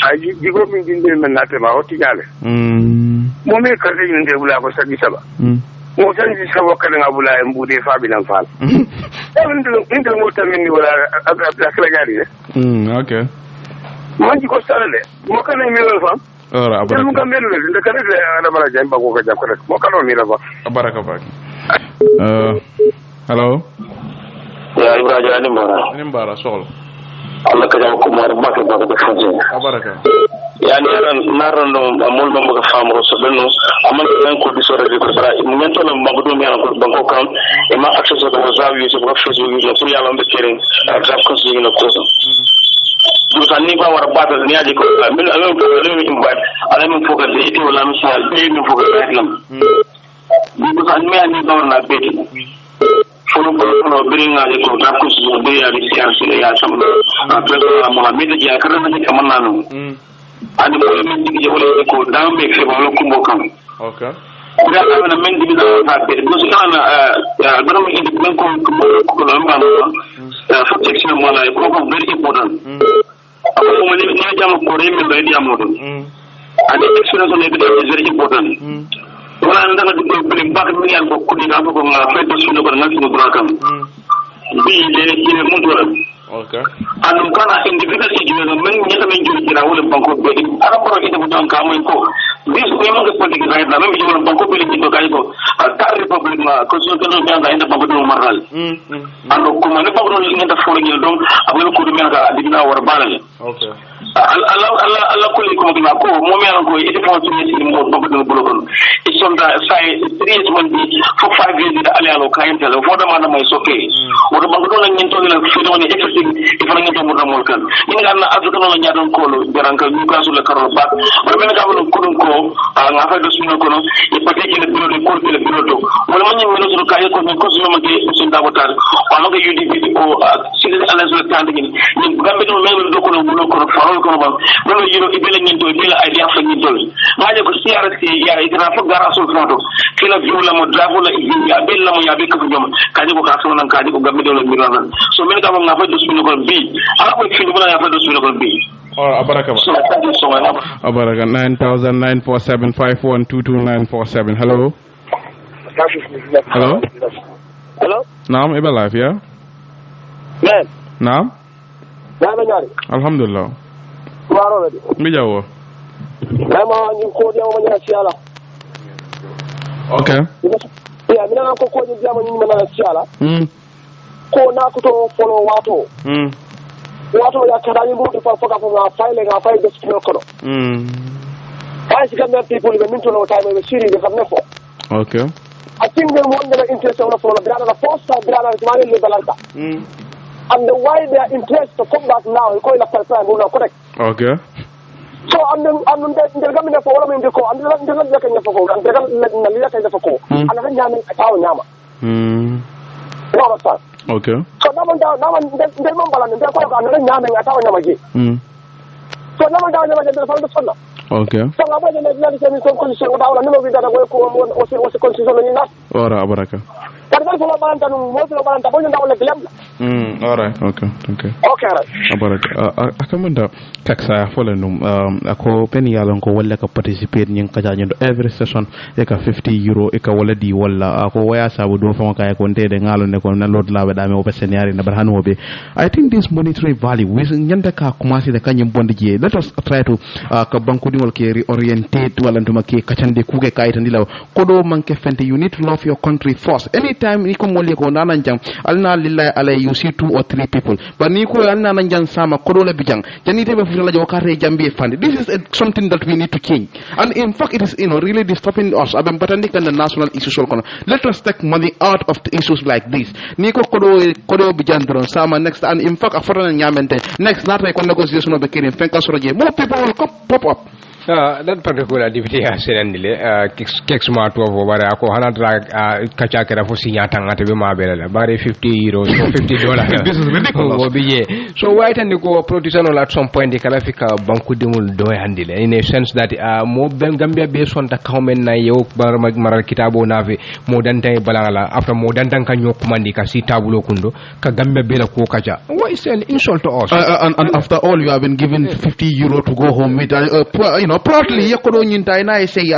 Aji jigo min dinde men nate ma hoti jale. Mo me karten yinde bula ko sagi saba. Mo tan ji sabo kala ngabula en bude fa bi nan fal. Inde mo tan min wala abla kala gari. Okay. Man jigo sarale. Mo kana mi wala fa. Ora abaraka. Mo kan melu de kana de ana mala jamba ko ka jakko rek. Mo kana mi la fa. Abaraka ba. Hello. Ya Ibrahim Nimbara soul. Allah ka jam ko mar ba ka faje. Abaraka. Yani naran no amul ba ka famro so benno amal ko disore de ko bara mu ngento na magdo mi ko banko kam e ma access to ko zawi so ko Facebook ni so yalla mbe kere drop ko so ni ko so. Du kan ni ba war ba ta ni aji ko min amen ko le mi imbat ala min foga de ite wala misal be mi foga islam. Du kan mi ani do na be Fono beringa de ko ta ko so be ya di science le ya sam president Mohamed ya karana ni kamanna no ani ko min digi wala ko dambe fe wala ko mbokam okay da na men digi da ta be ko so kana bara mi indi men ko lamba no protection wala ko very important ko mo ni jam ko re mi be jam no ani experience ne be very important wala ndanga di ko blim bak mi yal ko kudi ga ko nga fe to suno ko nga suno brakam bi le mun do okay anum kana individual ejuna men nyata men juri dina wala banko be ara ko ite bu tan kam ko bis ko mo ko politique ga na men juri banko be ni to kay ko ta republic ma ko so ko no nga inda banko do maral ando ko man ba do ni ngata fo ni donc abul ko do men ga dina war balale okay Allah kulli ko ma ko mo me ko ite fo ni ni mo banko do bolo kon isonda sai 3 years mon bi for 5 years da ali alo kayen tele fo da mana may soké o do banko do la ngento ni la fi do ni ifana ngento mo ramol kan ni nga na azuka no nyaadon ko lo garanka ñu kasu la karo ba ba men ka wala ko dum ko nga fa do suñu ko no e patiki le bureau de cour le bureau do wala man ñu melo so kay ko ni ko suñu ma ke sun da botar wala nga UDP ko sigi ala so tan ni ni gambe do melo do ko no ko farol ko ba do yiro ibele ngento ibele ay ya fa ni dol ma je ko CRC ya itra fa gara so foto kila viola mo dravo la ya bella mo ya be ko ñom kaji ko ka so nan kaji ko gambe do la mi ran so men ka nga fa do suñu ko bi ala ko fi do ya fa do suñu ko bi abaraka abaraka 9,947-5122947 hello naam eba live ya naam alhamdulillah mi jawo okay ya mina ko ko ni jama ni mana siala ko na ko to follow wato wato ya kada ni mutu fa foka fo nga file de skino ko ay si gambe people be minto no time be siri de famne fo okay I think they want the interest of the brother the first brother is mali le balanta and why they are interested to come back now, you call it a pipeline, correct? Okay. So I'm the for all in the call, and the looking for and the for call, and I'm yamming a town yama. Okay. So now and then they're yamming a town yamagi. So now down the phone. Okay. So I'm going to condition about a number that I work on was a constitution enough. All right, Baraka. All right. Okay. Right. Akamunda kaksa folenum ako pen yalon ko wala ka participate nyin ka janyo every session e ka €50 e ka wala di wala ako waya sabu do fama kay ko ndede ngalo ne ko na lord lawe dame o besenari na barhan wobe. I think this monetary value we nyanda ka commencer de kanyum bondi je. Let us try to ka banku dingol ke reorientate wala ntuma ke kachande kuge kayta ndila kodo manke fente. You need to love your country first. Anytime ni ko moli ko nanan jang alna lillahi alay you see 2 or 3 people but ni ko alna nan jang sama kodo la bijang janite be fu la jo kare jambe fande. This is something that we need to change, and in fact it is really disturbing us abem batandi kan the national issues kono. Let us take money out of the issues like this ni ko kodo bijang dron sama next, and in fact afara nyamente next lata ko negotiation be kirin fenka soroje more people will pop up. That particular deputy has said keks ma to bare ako hanatra kacha kera fo sinya tanga te be ma bela bare €50 or $50. This is ridiculous. So why tan ko production at some point de kala fika banku dimul do handile in a sense that mo ben Gambia be son ta kawmen na yo bar maral kitabo nave mo dan tay balala after mo dan tan kan kumandi ka si tabulo kundo ka Gambia be la ko kacha. What is an insult to us? And after all you have been given €50 to go home with partly yakodo nyinta ina say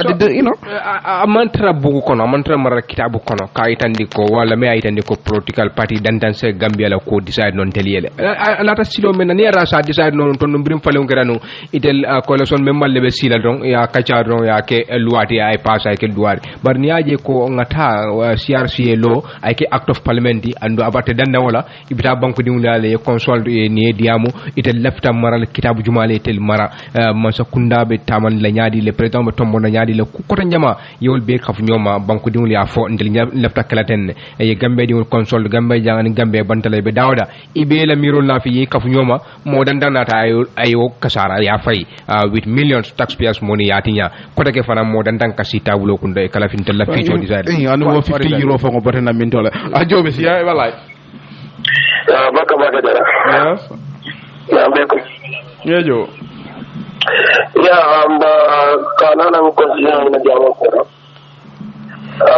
mantra bugu kono mantra mara kitabu kono ka itandi ko wala me itandi ko political party dandan se Gambia la ko decide non teliele lata silo men ni ara sa decide non ton mbrim fale ngeranu itel coalition member lebe sila don ya kacha don ya ke luati ay passa ke duari bar ni aje ko ngata CRC lo ay ke act of parliament ando abate danda wala ibita banko di ngale console ni diamu itel lefta mara kitabu jumale tel mara masa kunda be taman la nyaadi le président be tombo na nyaadi le ku kota njama yewol be khaf nyoma banko diwul ya fo ndel lefta kalaten e Gambe diwul console Gambe jangani Gambe bantale be dawda ibe la mirol na fi khaf nyoma mo dandana ta ayo kasara ya fay with millions taxpayers money ya tinya kota ke fana mo dandan kasita wulo kundo e kala fin tella fi jodi zaid anu wo €50 fa ngo batena min tola a jobe si ya wallahi baka dara yes ya mbeko yejo kana na constitution na jawo ko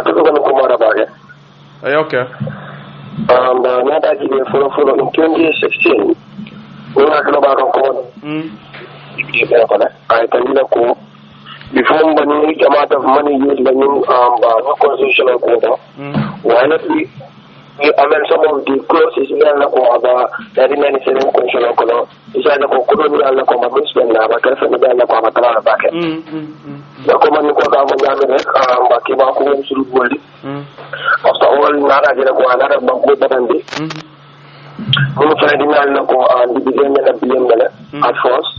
tuko ko mara baage ay okay na da ji for in 2016 wala kana ba ko I can ko before money amount of money used by no constitutional quota why not some of the clauses we are about 1997 constitutional quota is like ko we are ko ma spend na ba ka fa da na ko ma tala ba ke ko man ko ka mo ya ne ba ki ba ko suru boldi after all na ra jira ko na ra ba ko batande mo fa di na ko di bi na bilen na at first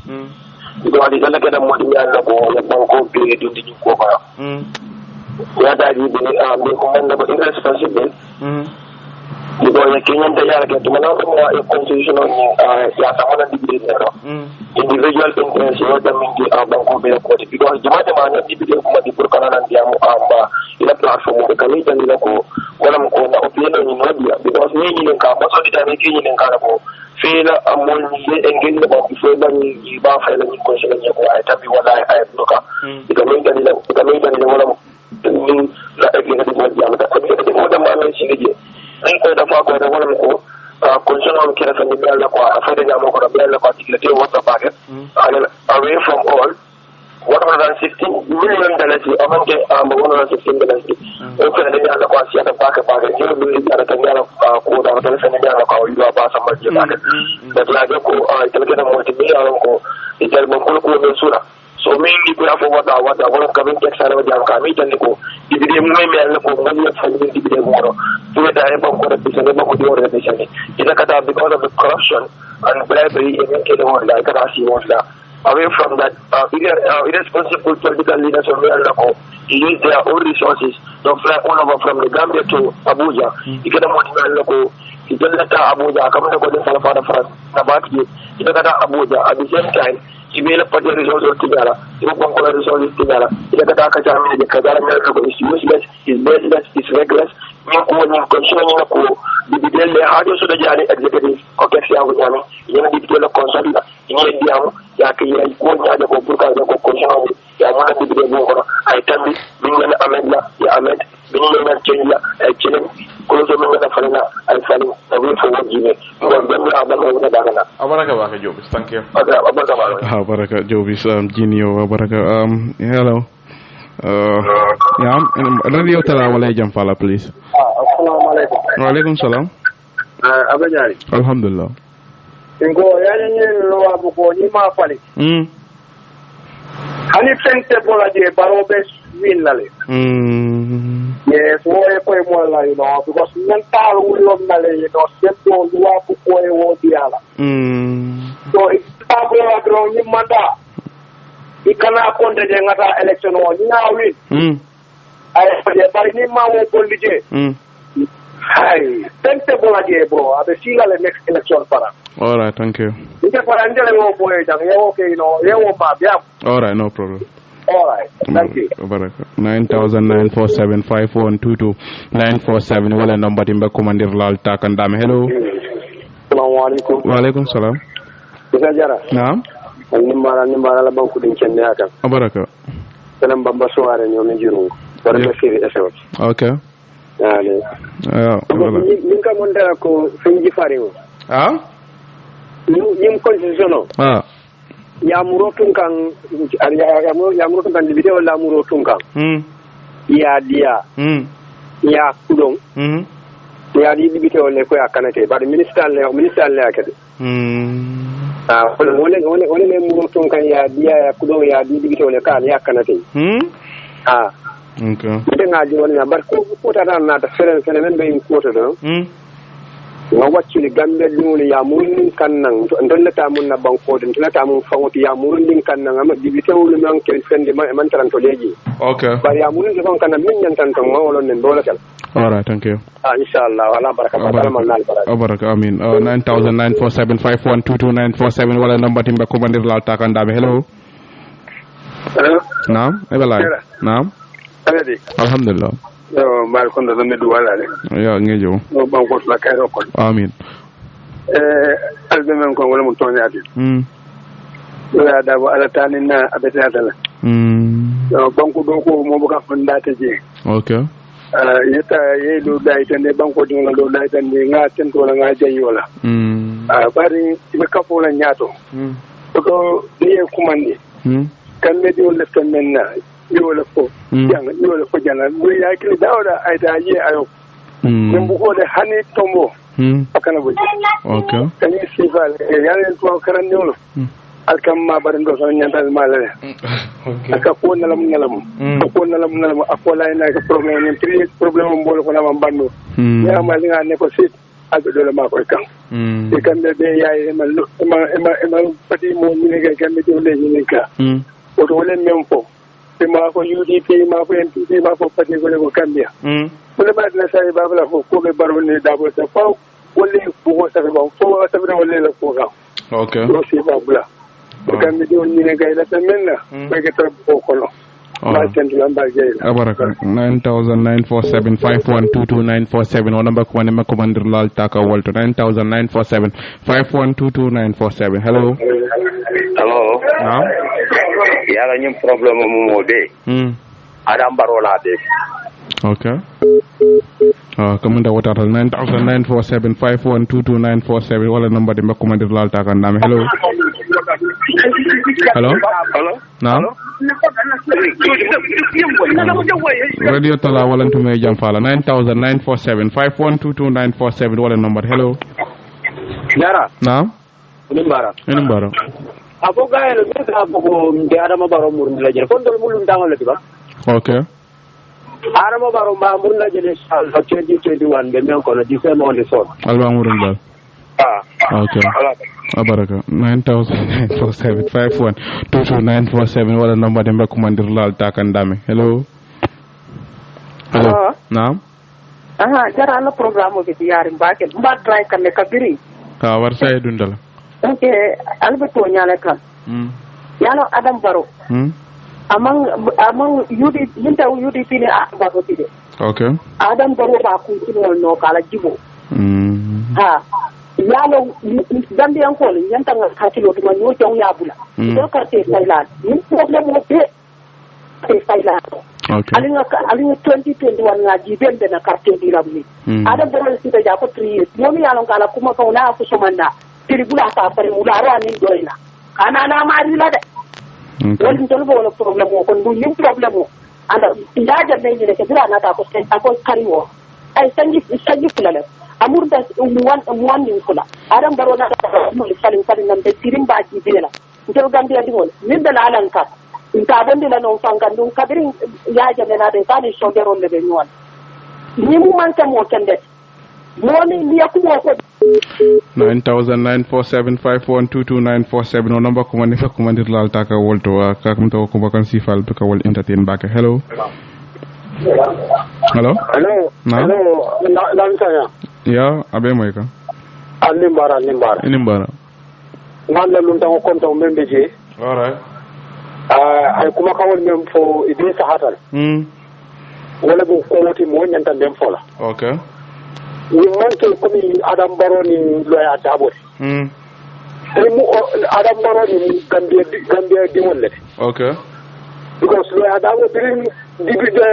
because di kala kada mo di na ko ya banko be do di ko ba ya da di be ko man na ko irresponsible because the Kenyan Tayara get to Manaka a constitutional Yasamana degree individual interest or the Mingi Banko Bay Court because the Matamana degree the Purkana and Yamu in a platform of the committee and Loko, Walamko, opinion in India because me in Kama, so the American in Kanako, fail a more engaged about before the Bafa and question and I tell you what I look up. The committee in one of the mean that again the man is ko da fa ko da wala ko constitutional kira fa ni bella ko afade nyamo ko bella ko tikete wata packet away from all $116 million among the $116 o ko da nyala ko asiya da packet ni bi da ka nyala ko da da fa ni nyala ko yu ba sa ma je packet da la ko tikete da mo ti bi alon ko itel mo ko ko be sura so mainly ko afo wata wala ka ben tek sara wadi ka mi tan ko ibide mu me mel ko mo ni fa ni ibide mo to da e bon ko da bisane ba ko di wora bisane ida kata because of the corruption and bribery in the world like Rasi was away from that irresponsible political leaders of America use their own resources to fly all over from the Gambia to Abuja ikada mo di mel ko ijallata Abuja kamar da gwadin salafa da faras na ba ta ita ka ta Abuja at the same time ibela pati resources tigara ibo konkola resources tigara ita ka ta ka jami da kazara mai ka is useless is baseless is reckless ni ko ni condition ni ko dibidel le hajo so da jari executive ko kesi ya gudami yana dibidel consult la ni diamu ya ka yi ko nya da ko burka da ko condition ya mana dibidel mo ko ay tambi min ngana amed la ya amed min ngana change la ay change ko so min ngana falena ay fali da wi fo wajine ngol ben abal ko da kana abaraka ba ka Jobis, thank you. Baraka Jobis, Jinio, Baraka. Hello. Radio Tarawale Jamfala, please. Assalamu alaikum. Wa alaikum salam. Abanyari. Alhamdulillah. Ingo yanyenye lo abuko ni ma fali. Hani fente bola je barobes win lale. Yes, woe ko mo la you know because mental will love nale you know sempo luwa ko e wo diala. So it's probably grown ni manda. Ikana konde je ngata election o ni na win. Ay bari ni ma wo polije. Hi, fente bola je bro, abe sila le next election para. All right, thank you. Ike para ndele wo boy jang ye okay you know ye wo ma bia. All right, no problem. All right, thank you. Baraka 9000 947 947 wala number timba commander lal takandam. Hello. Assalamu alaikum. Wa alaikum salam. Bisa jara. Naam. Nimbara la banku din kende aka. Baraka. Salam bamba soare ñoom jiru. Baraka siri esew. Okay. Ale. Min ka mon dara ko finji fariwo. Ah? Yim constitution. Ah. Ya muro tungkang ya muro tungkang di video la muro tungkang. Ya dia. Ya kudong. Ya di video le ko akanate ba minister le akade. Wone le muro tungkang ya dia ya kudong ya di video le kan ya akanate. Okay. Mbe ngaji woni na bar ko ta na ta fere men be ko to do. Nga wacci gambe dum ya mun kannan don la tamun na banko den la tamun fawti ya mun din kannan am dibite wulu man ken fende man taranto leji. Okay. Bar ya mun de kannan min nyan tan ma wolon den dola kal. All right, thank you. Inshallah wala baraka baraka amin. 9000 947 5122947 wala number timba ko bandir lal takandame. Hello. Hello. Naam, ebala. Naam. Alhamdulillah. Yo mal kondo do medu wala le. Ya ngejo. No banko la kayro ko. Amin. Albemen ko wala mun toñati. Ya da ala tanina abeta dala. Yo banko do ko mo buka fondate je. Okay. Yeta ye do dai tande banko dinga do dai tande nga tento la nga jayi wala. Bari be kapo la nyato. Ko diye kumandi. Kambe di wala tamenna. Yola ko jana bu ya kili dawda ay da ye ayo bu ko de hani tombo akana bu okay tani sifal ya len to karan nyolo alkam ma barin do son nyandal malale aka ko nalam akola ina ka problème ni problème mbolo ko na bando ya ma nga ne ko sit albe do la ma ko kan e kan be yaay ma pati mo ni ga kan be do le ni ka o to le mempo ma ko UDP ma ko NPP ma ko pati ko ko Gambia wala ba na sai ba la ko be baro ni da bo sa fa wala ko sa ba ko sa ba wala la ko ga okay no si ba bla kan mi don ni ne ga la menna be ke tar ko ko no ba tan lan ba je abaraka 9000 947 5122947 o number ko ne ma commander lal taka wolto 9000 947 5122947 hello naam yala ñum problème mo de adam barola de okay commander watatal 9000 947 5122947 wala number de makko mandir lal ta kan dame hello naam radio tala wala tume jam fala 9000 947 5122947 wala number hello yara naam ini bara Apo gael meta ko de adama baro mur la jere kon dol mulum dangol ti ba okay adama baro ma mur la jere sal 2021 be men ko la di sema on the son alba murun dal okay abaraka 9000 947 5122947 wala number de mbako mandir lal takan dame hello naam jara ala programme bi yari mbake mba try kan ne kabiri war say dundal okay albeto nyale kan yalo adam baro amang yudi yinta yudi fini baro tide okay adam baro ba ku tino no kala jibo yalo gambian ko yanta nga hakilo to manyo jong yabula do karte thailand ni problem mo be thailand okay alinga 2021 nga jibende na karte diramni adam baro sita ja ko 3 years momi yalo kala kuma ko na ko somanda tribula ta pare ularo ani doina kana na mari la de wani tol bo problem ko ndu nim problem anda ilaja ne ne ke dira na ta ko sen ko kariwo ay sanji fulale amurda muwan ni kula adam baro na mo salin nan de tirim ba ji bela ntel gambia di wol min da lalan ka inta bande la no fangan dum kabirin ya jame na de tani shondero le be nyuwan ni mu man ta mo kende moni ni akumo ko 9947512297 o number ko man fa ko mandir lal taka wolto ka kam to ko bakan sifal to ka wol entertain baka hello Lansanya. Ya, abe moy ka. Nimbara. Ngalla lunta ko konto membe je. Alright. Ay kuma kawol mem fo Idrissa Hatal. Wala bu ko woti mo nyanta dem fola. Okay. Ni manke ko mi Adam Baro ni loya dabot. Mu Adam Baro ni Gambia di wolle. Okay. Because loya dabo birin dibide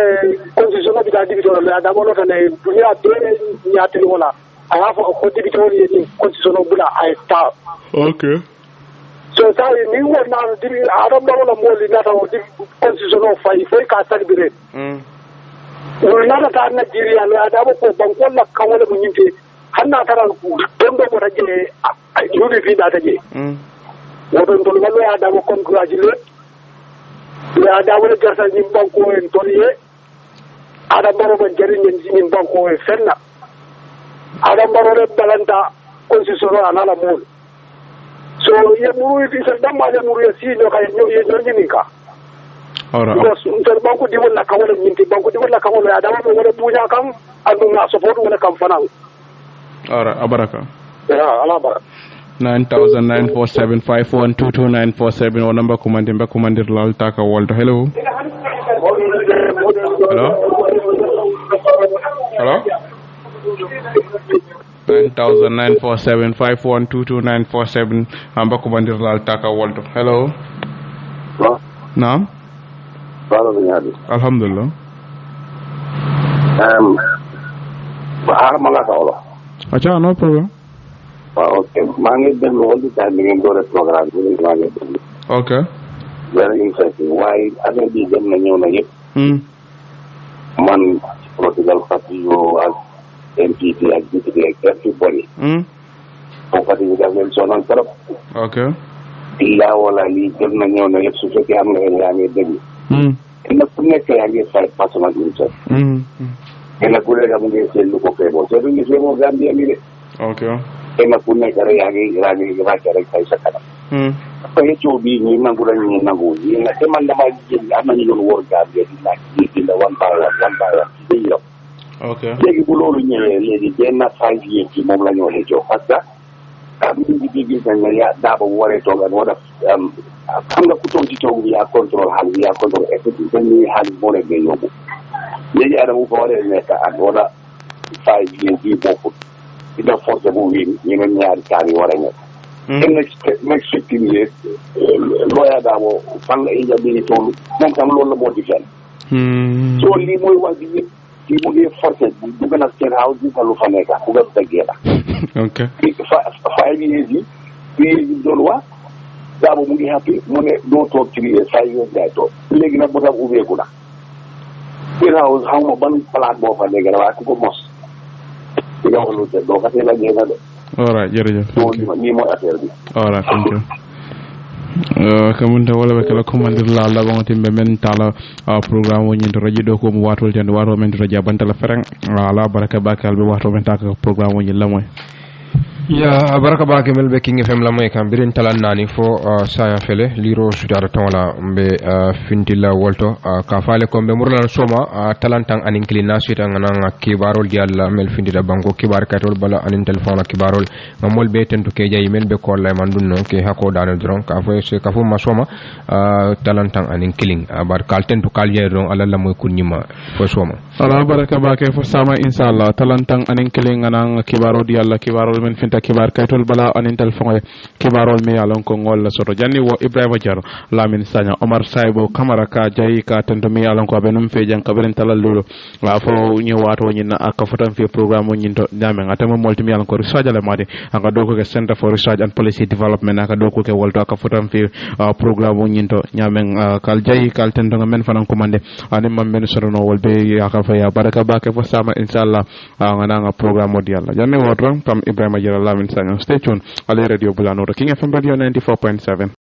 constitution bi da dibide loya dabo lo tane dunia dole nyati wala. I have a contributory constitutional bula I start. Okay. So sorry, ni wona dibi Adam Baro la mo li nata o constitutional fay ka salibire. Wala ta Nigeria loya dabo ko bankol la kawale mu nyinte hanna tara tondo mo rajile yuri fi da taje. Wodon don loya dabo congratulate. Ya da wala jarta ni banko en toriye Adam Baro ban jari ni banko en fenna Adam Baro re balanta constitution anala mol so ye muru fi sa damma le muru si no kay no ni ka ora so nter banko di wala ka wala nyinti banko di wala ka wala ya dama wala bunya kam andu na support wala kam fana ora abaraka ya ala baraka 9947512297 o number kumandir lal taka wolto hello 9947512297 number kumandir lal taka wolto hello naam alhamdulillah acha no problem okay, mangi dem all the time ngeen do programme bi mangi dem. Okay. Very interesting. Why ada di dem na ñew na yépp. Man political party yo ak MPP ak DPP ak everybody. Ko parti bi da ngeen sonal trop. Okay. Illa wala li dem na ñew na yépp su fekkee am na ya ngi dem. Ina ku nekk ya ngi fay personal interest. Ina ku lega mu ngi sel lu ko febo. So du ngi febo Gambia mi de. Okay. Ema kunne kare yagi ba kare kai sakana ko yecho bi ni mangura ni nangu ni na te man da ma ji amani no wor ga be na ji la wan bara ji yo okay legi bu lolu ñewé legi ben na 5 years ci mom la ñu wone jox parce que am ni bi bi tan ya da ba woré to ga wona xam nga ku tok ci tok ya control hal ya control et puis ni hal mo le be yobu legi adamu ko wone nekk ak wona 5 years bi bokku ida force bu wi ñeneen ñaari kaar yi war a ñëw next 15 years looya daabo fan la ija bi ni toll moom tam loolu la moo di fenn so lii mooy wax bi yëpp kii mu ngi forcé bu gën a seen house bi lu fa nekka bu gën a dëggee la ok 5 years yi 3 years yi doon wax daabo mu ngi happy mu ne doo toog 3 years 5 years ngay toog léegi nag bu tam ubbeeku na seen house xaw ma ban palaat boo fa nekk waaye ku ko mos alright jërëjëf ni mo affaire bi alright thank you kamunta wala kala commander la la bango timbe men tala programme woni to radio do ko mo watol tan wato men to radio bantala fereng ala baraka bakal be wato men ta programme woni la moy ya baraka bake melbe King FM la moy kam birin talan nani fo sayan fele liro sudara tonla mbe fintilla wolto ka fale ko mbe murlan soma talantang anin klina suita ngana kibarol dialla mel findida banko kibar katol bala anin telephone kibarol ngamol be tentu ke jayi men be ko lay mandun non ke hako dano dron ka fo se ka fo masoma talantang anin killing bar kal tentu kal jayi dron alla la moy kunyima fo soma ala baraka bake fo sama inshallah talantang anin killing ngana kibaro dialla kibarol men finta kibar kaytol bala anin telephone kibarol mi yalon ko ngol soto janni wo Ibrahima Jaro Lamin Sanya Omar Saibo Kamara ka jayi ka tento mi yalon ko be num fejan ka beren talal lulo la fo ñewato ñina aka fotan fi programme ñinto nyame ngata mo molti mi yalon ko research la made aka do ko ke Center for Research and Policy Development aka do ko ke wolto aka fotan fi programme ñinto nyame kal jayi kal tento men fanan ko mande ani mam men soto no wolbe aka fa ya baraka bake fo sama inshallah ngana nga programme di yalla janni wotron pam Ibrahima Jaro Lamin Sanya stay tuned ale radio Bulano King FM radio 94.7